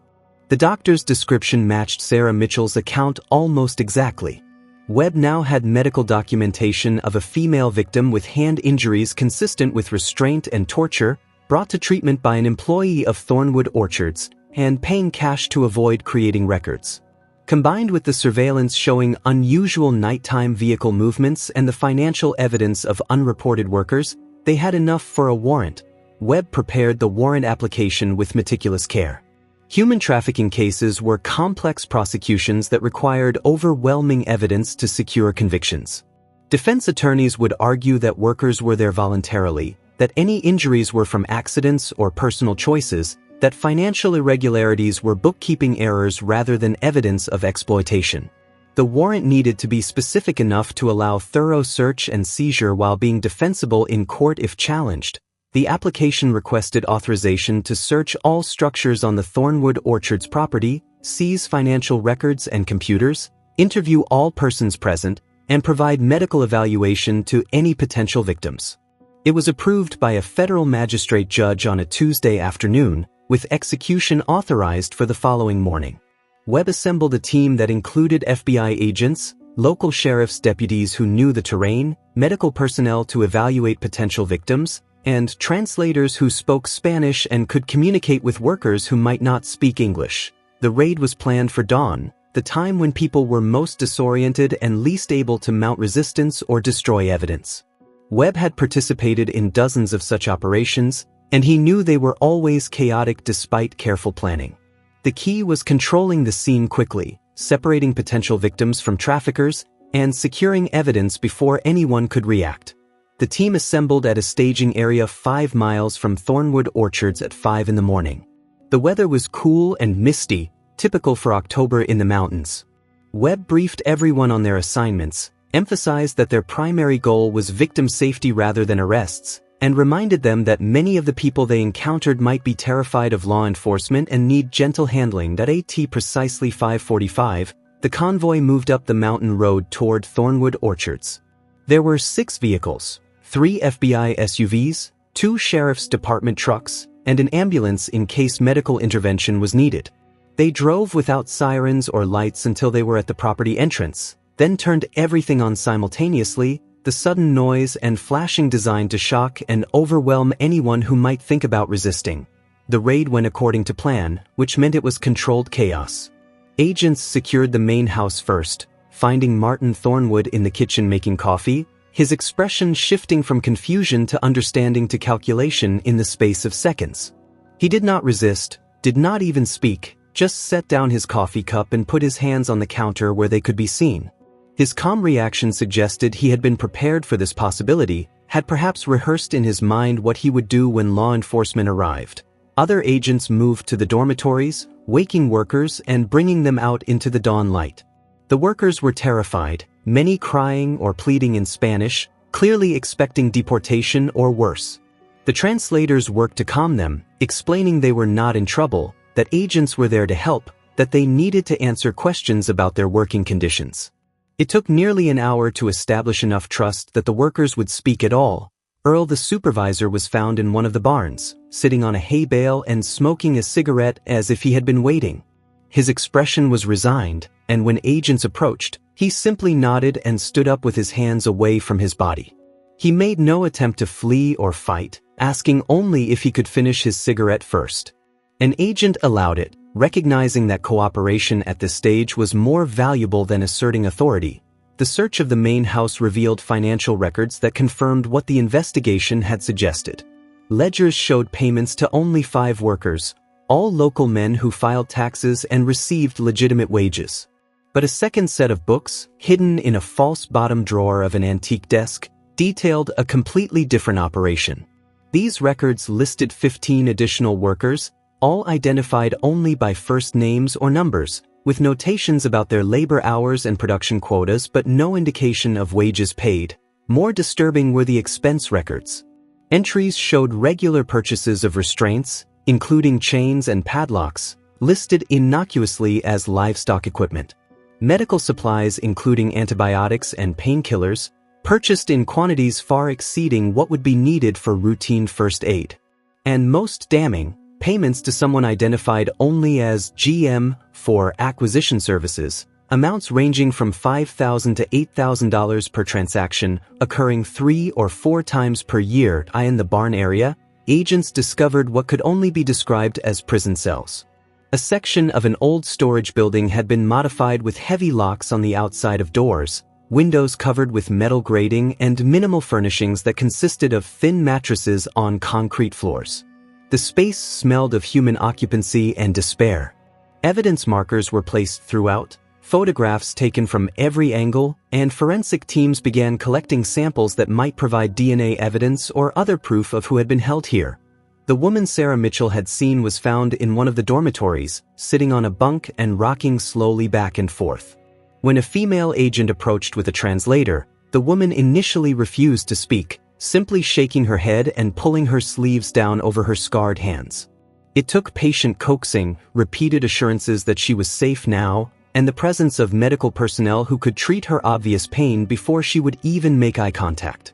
The doctor's description matched Sarah Mitchell's account almost exactly. Webb now had medical documentation of a female victim with hand injuries consistent with restraint and torture, brought to treatment by an employee of Thornwood Orchards, and paying cash to avoid creating records. Combined with the surveillance showing unusual nighttime vehicle movements and the financial evidence of unreported workers, they had enough for a warrant. Webb prepared the warrant application with meticulous care. Human trafficking cases were complex prosecutions that required overwhelming evidence to secure convictions. Defense attorneys would argue that workers were there voluntarily, that any injuries were from accidents or personal choices, that financial irregularities were bookkeeping errors rather than evidence of exploitation. The warrant needed to be specific enough to allow thorough search and seizure while being defensible in court if challenged. The application requested authorization to search all structures on the Thornwood Orchards property, seize financial records and computers, interview all persons present, and provide medical evaluation to any potential victims. It was approved by a federal magistrate judge on a Tuesday afternoon, with execution authorized for the following morning. Webb assembled a team that included FBI agents, local sheriff's deputies who knew the terrain, medical personnel to evaluate potential victims, and translators who spoke Spanish and could communicate with workers who might not speak English. The raid was planned for dawn, the time when people were most disoriented and least able to mount resistance or destroy evidence. Webb had participated in dozens of such operations, and he knew they were always chaotic despite careful planning. The key was controlling the scene quickly, separating potential victims from traffickers, and securing evidence before anyone could react. The team assembled at a staging area 5 miles from Thornwood Orchards at 5 in the morning. The weather was cool and misty, typical for October in the mountains. Webb briefed everyone on their assignments, emphasized that their primary goal was victim safety rather than arrests, and reminded them that many of the people they encountered might be terrified of law enforcement and need gentle handling. At precisely 5:45, the convoy moved up the mountain road toward Thornwood Orchards. There were 6 vehicles, 3 FBI SUVs, 2 sheriff's department trucks, and an ambulance in case medical intervention was needed. They drove without sirens or lights until they were at the property entrance, then turned everything on simultaneously, the sudden noise and flashing designed to shock and overwhelm anyone who might think about resisting. The raid went according to plan, which meant it was controlled chaos. Agents secured the main house first, finding Martin Thornwood in the kitchen making coffee, his expression shifting from confusion to understanding to calculation in the space of seconds. He did not resist, did not even speak, just set down his coffee cup and put his hands on the counter where they could be seen. His calm reaction suggested he had been prepared for this possibility, had perhaps rehearsed in his mind what he would do when law enforcement arrived. Other agents moved to the dormitories, waking workers and bringing them out into the dawn light. The workers were terrified, many crying or pleading in Spanish, clearly expecting deportation or worse. The translators worked to calm them, explaining they were not in trouble, that agents were there to help, that they needed to answer questions about their working conditions. It took nearly an hour to establish enough trust that the workers would speak at all. Earl, the supervisor, was found in one of the barns, sitting on a hay bale and smoking a cigarette as if he had been waiting. His expression was resigned, and when agents approached, he simply nodded and stood up with his hands away from his body. He made no attempt to flee or fight, asking only if he could finish his cigarette first. An agent allowed it, recognizing that cooperation at this stage was more valuable than asserting authority. The search of the main house revealed financial records that confirmed what the investigation had suggested. Ledgers showed payments to only 5 workers, all local men who filed taxes and received legitimate wages. But a second set of books, hidden in a false bottom drawer of an antique desk, detailed a completely different operation. These records listed 15 additional workers, all identified only by first names or numbers, with notations about their labor hours and production quotas but no indication of wages paid. More disturbing were the expense records. Entries showed regular purchases of restraints, including chains and padlocks, listed innocuously as livestock equipment. Medical supplies including antibiotics and painkillers, purchased in quantities far exceeding what would be needed for routine first aid. And most damning, payments to someone identified only as GM for acquisition services, amounts ranging from $5,000 to $8,000 per transaction, occurring 3 or 4 times per year. In the barn area, agents discovered what could only be described as prison cells. A section of an old storage building had been modified with heavy locks on the outside of doors, windows covered with metal grating and minimal furnishings that consisted of thin mattresses on concrete floors. The space smelled of human occupancy and despair. Evidence markers were placed throughout, photographs taken from every angle, and forensic teams began collecting samples that might provide DNA evidence or other proof of who had been held here. The woman Sarah Mitchell had seen was found in one of the dormitories, sitting on a bunk and rocking slowly back and forth. When a female agent approached with a translator, the woman initially refused to speak, simply shaking her head and pulling her sleeves down over her scarred hands. It took patient coaxing, repeated assurances that she was safe now, and the presence of medical personnel who could treat her obvious pain before she would even make eye contact.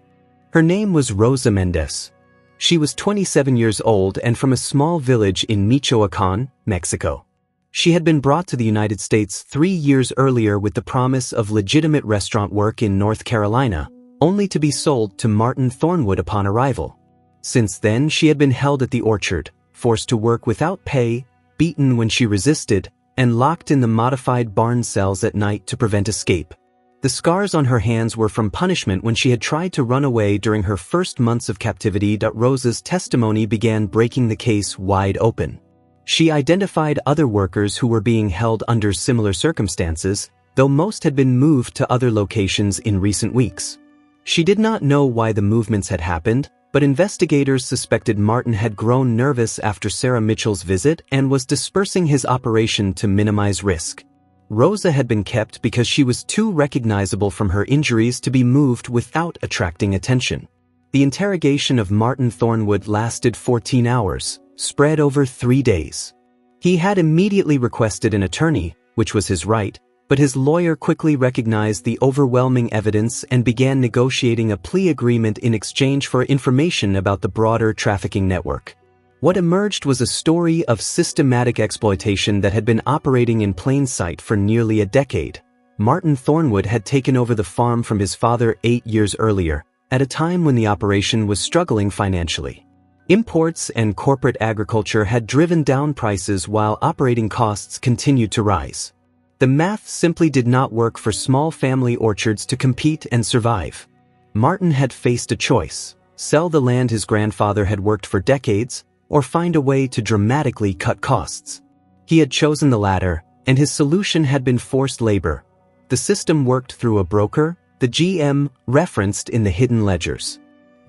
Her name was Rosa Mendez. She was 27 years old and from a small village in Michoacán, Mexico. She had been brought to the United States 3 years earlier with the promise of legitimate restaurant work in North Carolina, only to be sold to Martin Thornwood upon arrival. Since then, she had been held at the orchard, forced to work without pay, beaten when she resisted, and locked in the modified barn cells at night to prevent escape. The scars on her hands were from punishment when she had tried to run away during her first months of captivity. Rosa's testimony began breaking the case wide open. She identified other workers who were being held under similar circumstances, though most had been moved to other locations in recent weeks. She did not know why the movements had happened, but investigators suspected Martin had grown nervous after Sarah Mitchell's visit and was dispersing his operation to minimize risk. Rosa had been kept because she was too recognizable from her injuries to be moved without attracting attention. The interrogation of Martin Thornwood lasted 14 hours, spread over 3 days. He had immediately requested an attorney, which was his right, but his lawyer quickly recognized the overwhelming evidence and began negotiating a plea agreement in exchange for information about the broader trafficking network. What emerged was a story of systematic exploitation that had been operating in plain sight for nearly a decade. Martin Thornwood had taken over the farm from his father 8 years earlier, at a time when the operation was struggling financially. Imports and corporate agriculture had driven down prices while operating costs continued to rise. The math simply did not work for small family orchards to compete and survive. Martin had faced a choice: sell the land his grandfather had worked for decades, or find a way to dramatically cut costs. He had chosen the latter, and his solution had been forced labor. The system worked through a broker, the GM, referenced in the hidden ledgers.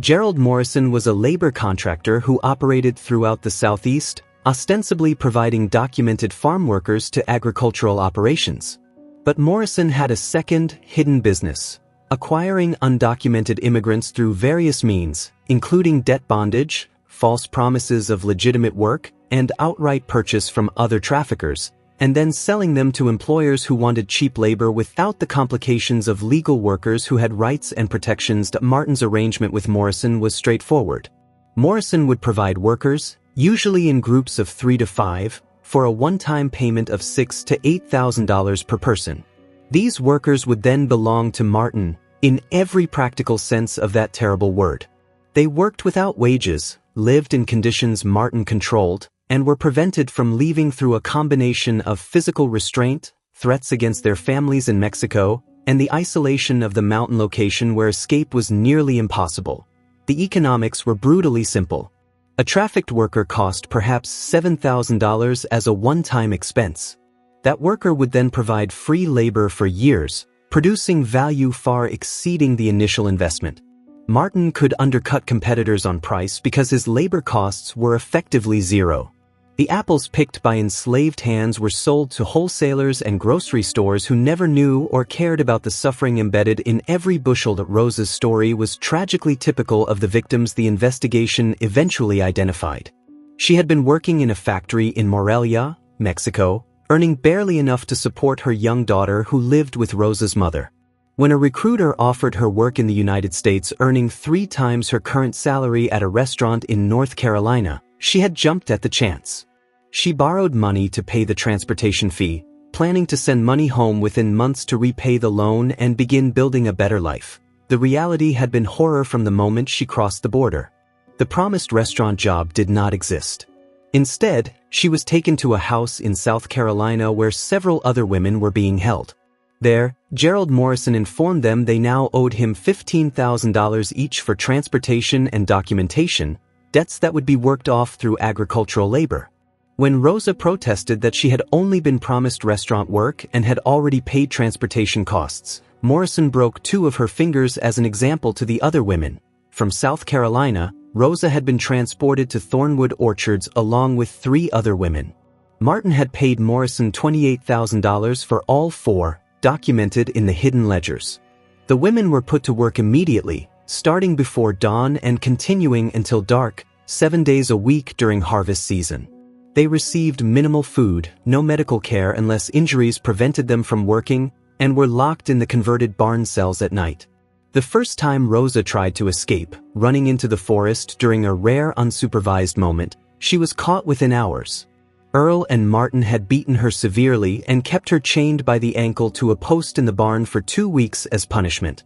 Gerald Morrison was a labor contractor who operated throughout the Southeast, ostensibly providing documented farm workers to agricultural operations. But Morrison had a second, hidden business, acquiring undocumented immigrants through various means, including debt bondage, false promises of legitimate work, and outright purchase from other traffickers, and then selling them to employers who wanted cheap labor without the complications of legal workers who had rights and protections. Martin's arrangement with Morrison was straightforward. Morrison would provide workers, usually in groups of 3 to 5, for a one-time payment of $6,000 to $8,000 per person. These workers would then belong to Martin, in every practical sense of that terrible word. They worked without wages, lived in conditions Martin controlled, and were prevented from leaving through a combination of physical restraint, threats against their families in Mexico, and the isolation of the mountain location where escape was nearly impossible. The economics were brutally simple. A trafficked worker cost perhaps $7,000 as a one-time expense. That worker would then provide free labor for years, producing value far exceeding the initial investment. Martin could undercut competitors on price because his labor costs were effectively zero. The apples picked by enslaved hands were sold to wholesalers and grocery stores who never knew or cared about the suffering embedded in every bushel. Rosa's story was tragically typical of the victims the investigation eventually identified. She had been working in a factory in Morelia, Mexico, earning barely enough to support her young daughter who lived with Rosa's mother. When a recruiter offered her work in the United States earning 3 times her current salary at a restaurant in North Carolina, she had jumped at the chance. She borrowed money to pay the transportation fee, planning to send money home within months to repay the loan and begin building a better life. The reality had been horror from the moment she crossed the border. The promised restaurant job did not exist. Instead, she was taken to a house in South Carolina where several other women were being held. There, Gerald Morrison informed them they now owed him $15,000 each for transportation and documentation, debts that would be worked off through agricultural labor. When Rosa protested that she had only been promised restaurant work and had already paid transportation costs, Morrison broke 2 of her fingers as an example to the other women. From South Carolina, Rosa had been transported to Thornwood Orchards along with 3 other women. Martin had paid Morrison $28,000 for all 4, documented in the hidden ledgers. The women were put to work immediately, starting before dawn and continuing until dark, 7 days a week during harvest season. They received minimal food, no medical care unless injuries prevented them from working, and were locked in the converted barn cells at night. The first time Rosa tried to escape, running into the forest during a rare unsupervised moment, she was caught within hours. Earl and Martin had beaten her severely and kept her chained by the ankle to a post in the barn for 2 weeks as punishment.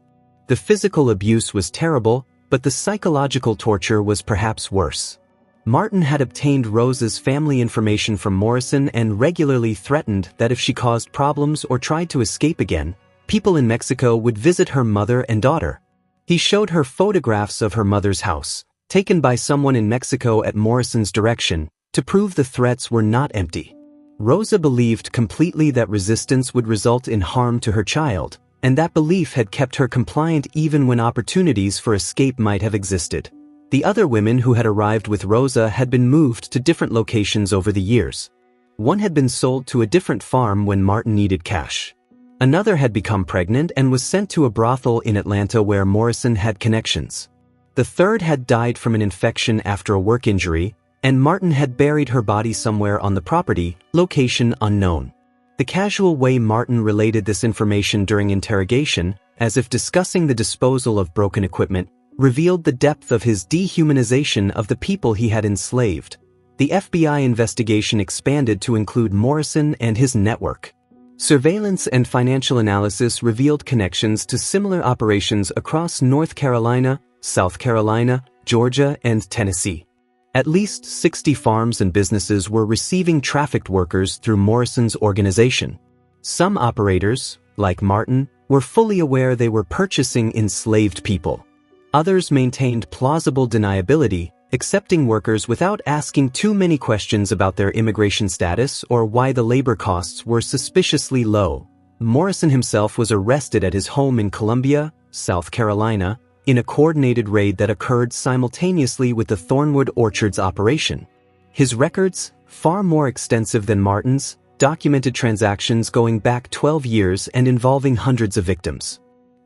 The physical abuse was terrible, but the psychological torture was perhaps worse. Martin had obtained Rosa's family information from Morrison and regularly threatened that if she caused problems or tried to escape again, people in Mexico would visit her mother and daughter. He showed her photographs of her mother's house, taken by someone in Mexico at Morrison's direction, to prove the threats were not empty. Rosa believed completely that resistance would result in harm to her child, and that belief had kept her compliant even when opportunities for escape might have existed. The other women who had arrived with Rosa had been moved to different locations over the years. One had been sold to a different farm when Martin needed cash. Another had become pregnant and was sent to a brothel in Atlanta where Morrison had connections. The third had died from an infection after a work injury, and Martin had buried her body somewhere on the property, location unknown. The casual way Martin related this information during interrogation, as if discussing the disposal of broken equipment, revealed the depth of his dehumanization of the people he had enslaved. The FBI investigation expanded to include Morrison and his network. Surveillance and financial analysis revealed connections to similar operations across North Carolina, South Carolina, Georgia, and Tennessee. At least 60 farms and businesses were receiving trafficked workers through Morrison's organization. Some operators, like Martin, were fully aware they were purchasing enslaved people. Others maintained plausible deniability, accepting workers without asking too many questions about their immigration status or why the labor costs were suspiciously low. Morrison himself was arrested at his home in Columbia, South Carolina, in a coordinated raid that occurred simultaneously with the Thornwood Orchards operation. His records, far more extensive than Martin's, documented transactions going back 12 years and involving hundreds of victims.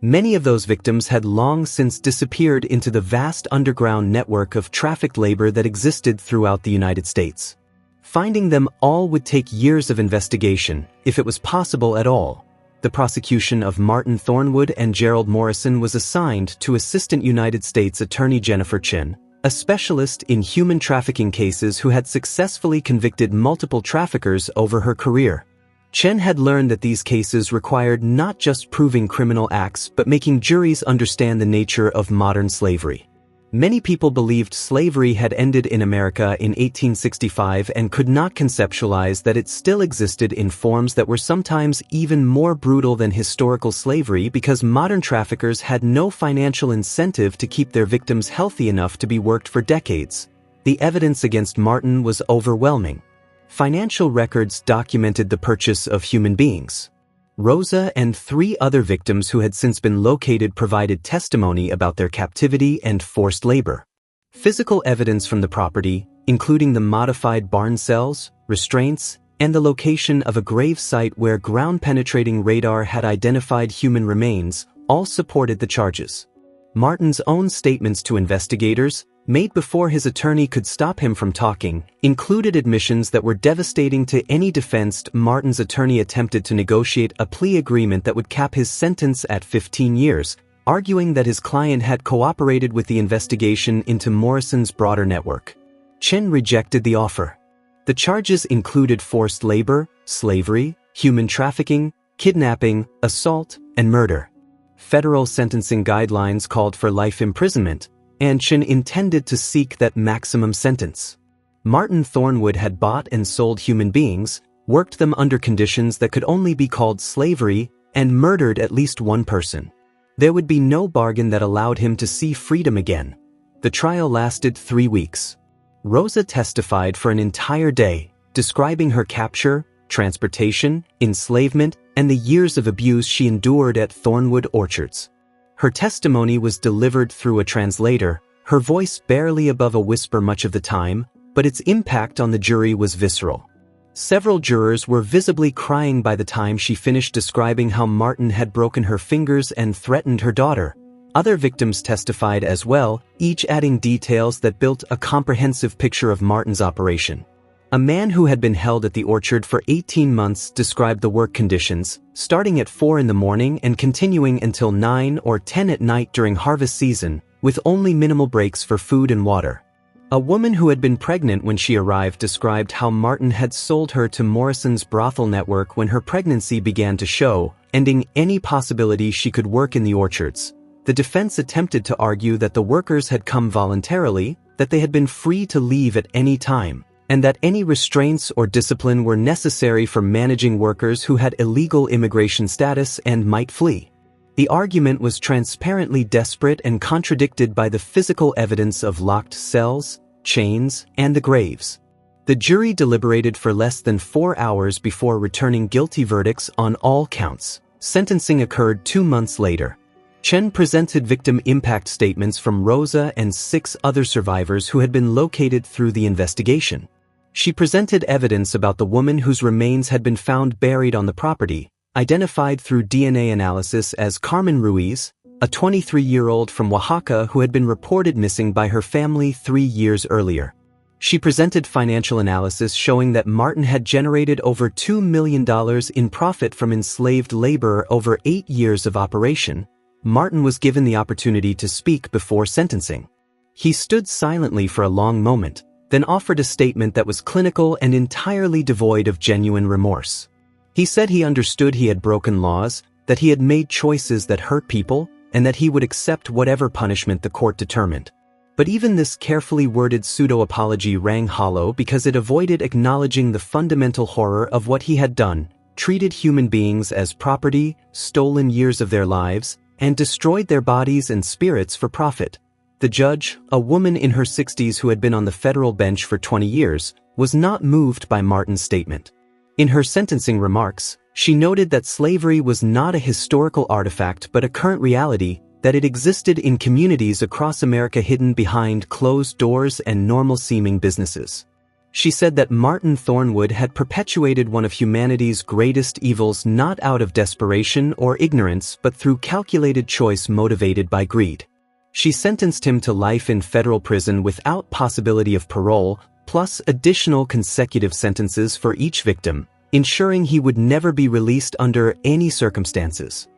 Many of those victims had long since disappeared into the vast underground network of trafficked labor that existed throughout the United States. Finding them all would take years of investigation, if it was possible at all. The prosecution of Martin Thornwood and Gerald Morrison was assigned to Assistant United States Attorney Jennifer Chin, a specialist in human trafficking cases who had successfully convicted multiple traffickers over her career. Chen had learned that these cases required not just proving criminal acts but making juries understand the nature of modern slavery. Many people believed slavery had ended in America in 1865 and could not conceptualize that it still existed in forms that were sometimes even more brutal than historical slavery because modern traffickers had no financial incentive to keep their victims healthy enough to be worked for decades. The evidence against Martin was overwhelming. Financial records documented the purchase of human beings. Rosa and 3 other victims who had since been located provided testimony about their captivity and forced labor. Physical evidence from the property, including the modified barn cells, restraints, and the location of a grave site where ground-penetrating radar had identified human remains, all supported the charges. Martin's own statements to investigators, made before his attorney could stop him from talking, included admissions that were devastating to any defense. Martin's attorney attempted to negotiate a plea agreement that would cap his sentence at 15 years, arguing that his client had cooperated with the investigation into Morrison's broader network. Chen rejected the offer. The charges included forced labor, slavery, human trafficking, kidnapping, assault, and murder. Federal sentencing guidelines called for life imprisonment, and Chen intended to seek that maximum sentence. Martin Thornwood had bought and sold human beings, worked them under conditions that could only be called slavery, and murdered at least one person. There would be no bargain that allowed him to see freedom again. The trial lasted 3 weeks. Rosa testified for an entire day, describing her capture, transportation, enslavement, and the years of abuse she endured at Thornwood Orchards. Her testimony was delivered through a translator, her voice barely above a whisper much of the time, but its impact on the jury was visceral. Several jurors were visibly crying by the time she finished describing how Martin had broken her fingers and threatened her daughter. Other victims testified as well, each adding details that built a comprehensive picture of Martin's operation. A man who had been held at the orchard for 18 months described the work conditions, starting at 4 in the morning and continuing until 9 or 10 at night during harvest season, with only minimal breaks for food and water. A woman who had been pregnant when she arrived described how Martin had sold her to Morrison's brothel network when her pregnancy began to show, ending any possibility she could work in the orchards. The defense attempted to argue that the workers had come voluntarily, that they had been free to leave at any time, and that any restraints or discipline were necessary for managing workers who had illegal immigration status and might flee. The argument was transparently desperate and contradicted by the physical evidence of locked cells, chains, and the graves. The jury deliberated for less than 4 hours before returning guilty verdicts on all counts. Sentencing occurred 2 months later. Chen presented victim impact statements from Rosa and 6 other survivors who had been located through the investigation. She presented evidence about the woman whose remains had been found buried on the property, identified through DNA analysis as Carmen Ruiz, a 23-year-old from Oaxaca who had been reported missing by her family 3 years earlier. She presented financial analysis showing that Martin had generated over $2 million in profit from enslaved labor over 8 years of operation. Martin was given the opportunity to speak before sentencing. He stood silently for a long moment, then offered a statement that was clinical and entirely devoid of genuine remorse. He said he understood he had broken laws, that he had made choices that hurt people, and that he would accept whatever punishment the court determined. But even this carefully worded pseudo-apology rang hollow because it avoided acknowledging the fundamental horror of what he had done, treated human beings as property, stolen years of their lives, and destroyed their bodies and spirits for profit. The judge, a woman in her 60s who had been on the federal bench for 20 years, was not moved by Martin's statement. In her sentencing remarks, she noted that slavery was not a historical artifact but a current reality, that it existed in communities across America hidden behind closed doors and normal-seeming businesses. She said that Martin Thornwood had perpetuated one of humanity's greatest evils not out of desperation or ignorance but through calculated choice motivated by greed. She sentenced him to life in federal prison without possibility of parole, plus additional consecutive sentences for each victim, ensuring he would never be released under any circumstances.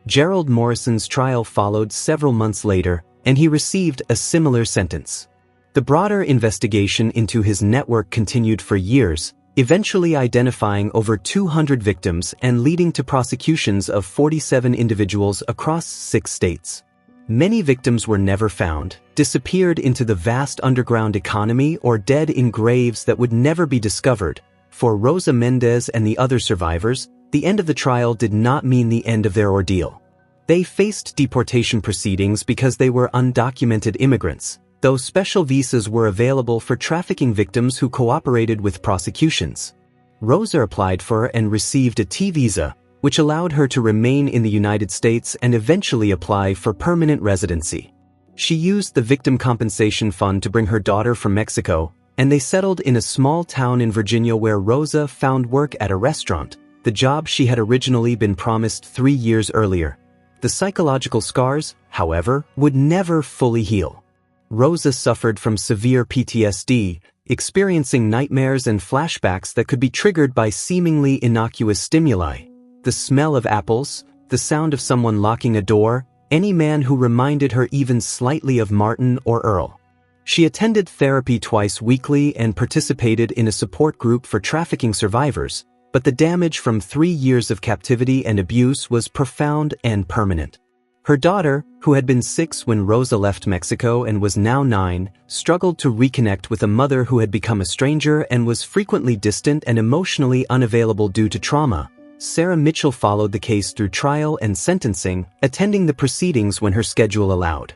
Gerald Morrison's trial followed several months later, and he received a similar sentence. The broader investigation into his network continued for years, eventually identifying over 200 victims and leading to prosecutions of 47 individuals across 6 states. Many victims were never found, disappeared into the vast underground economy, or dead in graves that would never be discovered. For Rosa Mendez and the other survivors, the end of the trial did not mean the end of their ordeal. They faced deportation proceedings because they were undocumented immigrants, though special visas were available for trafficking victims who cooperated with prosecutions. Rosa applied for and received a T visa, which allowed her to remain in the United States and eventually apply for permanent residency. She used the Victim Compensation Fund to bring her daughter from Mexico, and they settled in a small town in Virginia where Rosa found work at a restaurant, the job she had originally been promised 3 years earlier. The psychological scars, however, would never fully heal. Rosa suffered from severe PTSD, experiencing nightmares and flashbacks that could be triggered by seemingly innocuous stimuli. The smell of apples, the sound of someone locking a door, any man who reminded her even slightly of Martin or Earl. She attended therapy twice weekly and participated in a support group for trafficking survivors, but the damage from 3 years of captivity and abuse was profound and permanent. Her daughter, who had been 6 when Rosa left Mexico and was now 9, struggled to reconnect with a mother who had become a stranger and was frequently distant and emotionally unavailable due to trauma. Sarah Mitchell followed the case through trial and sentencing, attending the proceedings when her schedule allowed.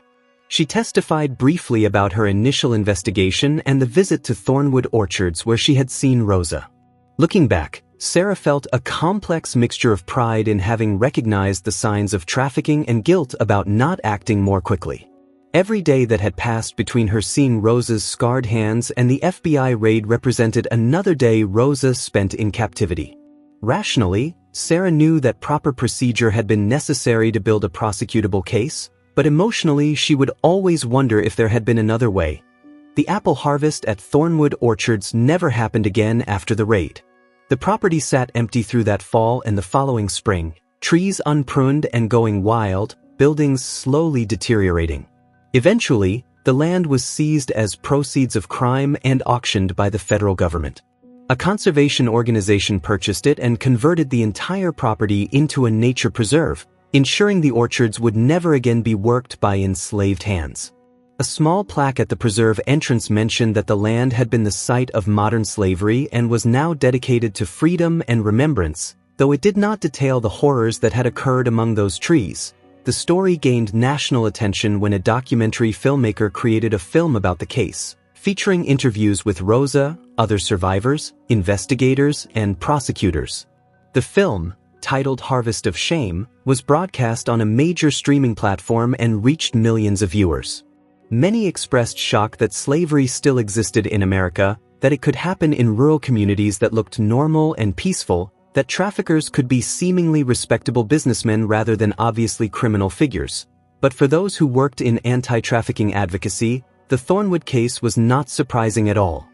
She testified briefly about her initial investigation and the visit to Thornwood Orchards where she had seen Rosa. Looking back, Sarah felt a complex mixture of pride in having recognized the signs of trafficking and guilt about not acting more quickly. Every day that had passed between her seeing Rosa's scarred hands and the FBI raid represented another day Rosa spent in captivity. Rationally, Sarah knew that proper procedure had been necessary to build a prosecutable case, but emotionally she would always wonder if there had been another way. The apple harvest at Thornwood Orchards never happened again after the raid. The property sat empty through that fall and the following spring, trees unpruned and going wild, buildings slowly deteriorating. Eventually, the land was seized as proceeds of crime and auctioned by the federal government. A conservation organization purchased it and converted the entire property into a nature preserve, ensuring the orchards would never again be worked by enslaved hands. A small plaque at the preserve entrance mentioned that the land had been the site of modern slavery and was now dedicated to freedom and remembrance, though it did not detail the horrors that had occurred among those trees. The story gained national attention when a documentary filmmaker created a film about the case, featuring interviews with Rosa, other survivors, investigators, and prosecutors. The film, titled Harvest of Shame, was broadcast on a major streaming platform and reached millions of viewers. Many expressed shock that slavery still existed in America, that it could happen in rural communities that looked normal and peaceful, that traffickers could be seemingly respectable businessmen rather than obviously criminal figures. But for those who worked in anti-trafficking advocacy, the Thornwood case was not surprising at all.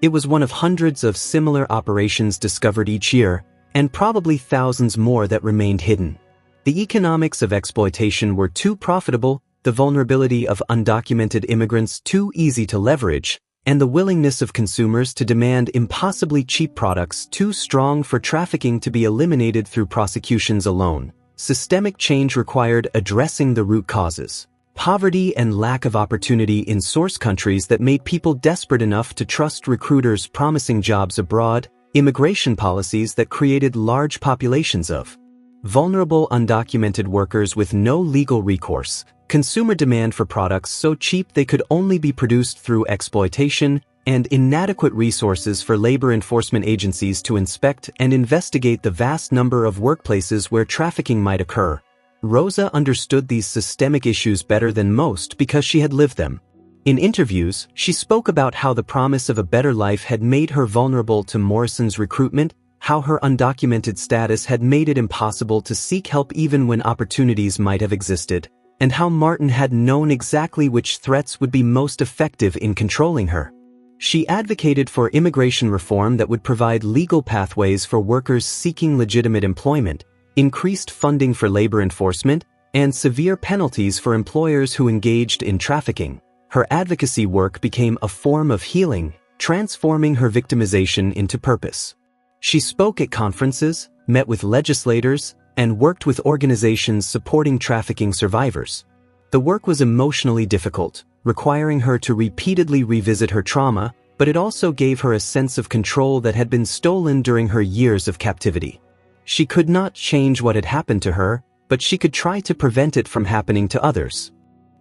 It was one of hundreds of similar operations discovered each year, and probably thousands more that remained hidden. The economics of exploitation were too profitable, the vulnerability of undocumented immigrants too easy to leverage, and the willingness of consumers to demand impossibly cheap products too strong for trafficking to be eliminated through prosecutions alone. Systemic change required addressing the root causes. Poverty and lack of opportunity in source countries that made people desperate enough to trust recruiters promising jobs abroad, immigration policies that created large populations of vulnerable undocumented workers with no legal recourse, consumer demand for products so cheap they could only be produced through exploitation, and inadequate resources for labor enforcement agencies to inspect and investigate the vast number of workplaces where trafficking might occur. Rosa understood these systemic issues better than most because she had lived them. In interviews, she spoke about how the promise of a better life had made her vulnerable to Morrison's recruitment, how her undocumented status had made it impossible to seek help even when opportunities might have existed, and how Martin had known exactly which threats would be most effective in controlling her. She advocated for immigration reform that would provide legal pathways for workers seeking legitimate employment, increased funding for labor enforcement, and severe penalties for employers who engaged in trafficking. Her advocacy work became a form of healing, transforming her victimization into purpose. She spoke at conferences, met with legislators, and worked with organizations supporting trafficking survivors. The work was emotionally difficult, requiring her to repeatedly revisit her trauma, but it also gave her a sense of control that had been stolen during her years of captivity. She could not change what had happened to her, but she could try to prevent it from happening to others.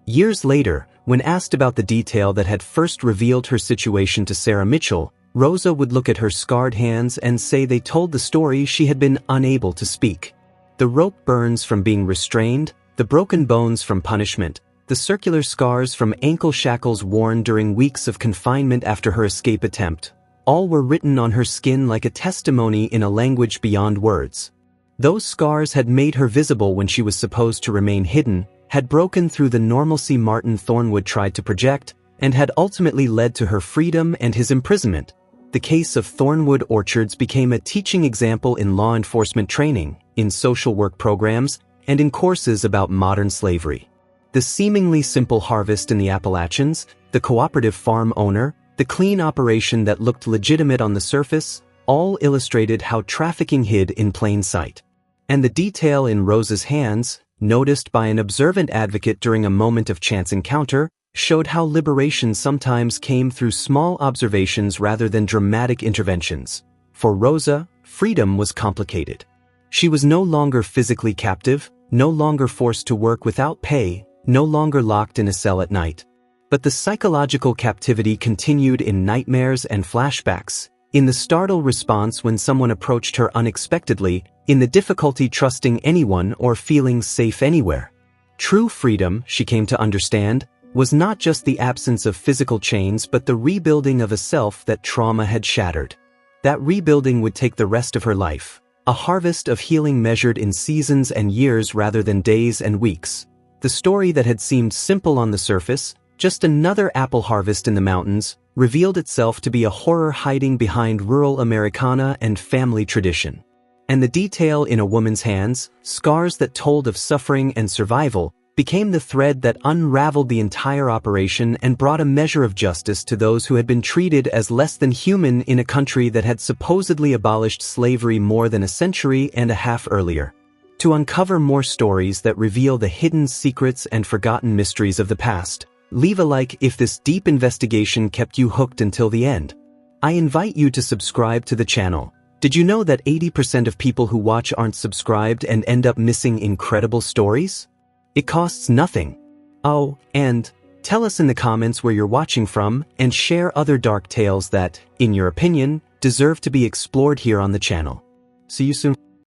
Years later, when asked about the detail that had first revealed her situation to Sarah Mitchell, Rosa would look at her scarred hands and say they told the story she had been unable to speak. The rope burns from being restrained, the broken bones from punishment, the circular scars from ankle shackles worn during weeks of confinement after her escape attempt, all were written on her skin like a testimony in a language beyond words. Those scars had made her visible when she was supposed to remain hidden, had broken through the normalcy Martin Thornwood tried to project, and had ultimately led to her freedom and his imprisonment. The case of Thornwood Orchards became a teaching example in law enforcement training, in social work programs, and in courses about modern slavery. The seemingly simple harvest in the Appalachians, the cooperative farm owner, the clean operation that looked legitimate on the surface, all illustrated how trafficking hid in plain sight. And the detail in Rosa's hands, noticed by an observant advocate during a moment of chance encounter, showed how liberation sometimes came through small observations rather than dramatic interventions. For Rosa, freedom was complicated. She was no longer physically captive, no longer forced to work without pay, no longer locked in a cell at night. But the psychological captivity continued in nightmares and flashbacks, in the startled response when someone approached her unexpectedly, in the difficulty trusting anyone or feeling safe anywhere. True freedom, she came to understand, was not just the absence of physical chains but the rebuilding of a self that trauma had shattered. That rebuilding would take the rest of her life, a harvest of healing measured in seasons and years rather than days and weeks. The story that had seemed simple on the surface, just another apple harvest in the mountains, revealed itself to be a horror hiding behind rural Americana and family tradition. And the detail in a woman's hands, scars that told of suffering and survival, became the thread that unraveled the entire operation and brought a measure of justice to those who had been treated as less than human in a country that had supposedly abolished slavery more than a century and a half earlier. To uncover more stories that reveal the hidden secrets and forgotten mysteries of the past, leave a like if this deep investigation kept you hooked until the end. I invite you to subscribe to the channel. Did you know that 80% of people who watch aren't subscribed and end up missing incredible stories? It costs nothing. Oh, and tell us in the comments where you're watching from and share other dark tales that, in your opinion, deserve to be explored here on the channel. See you soon.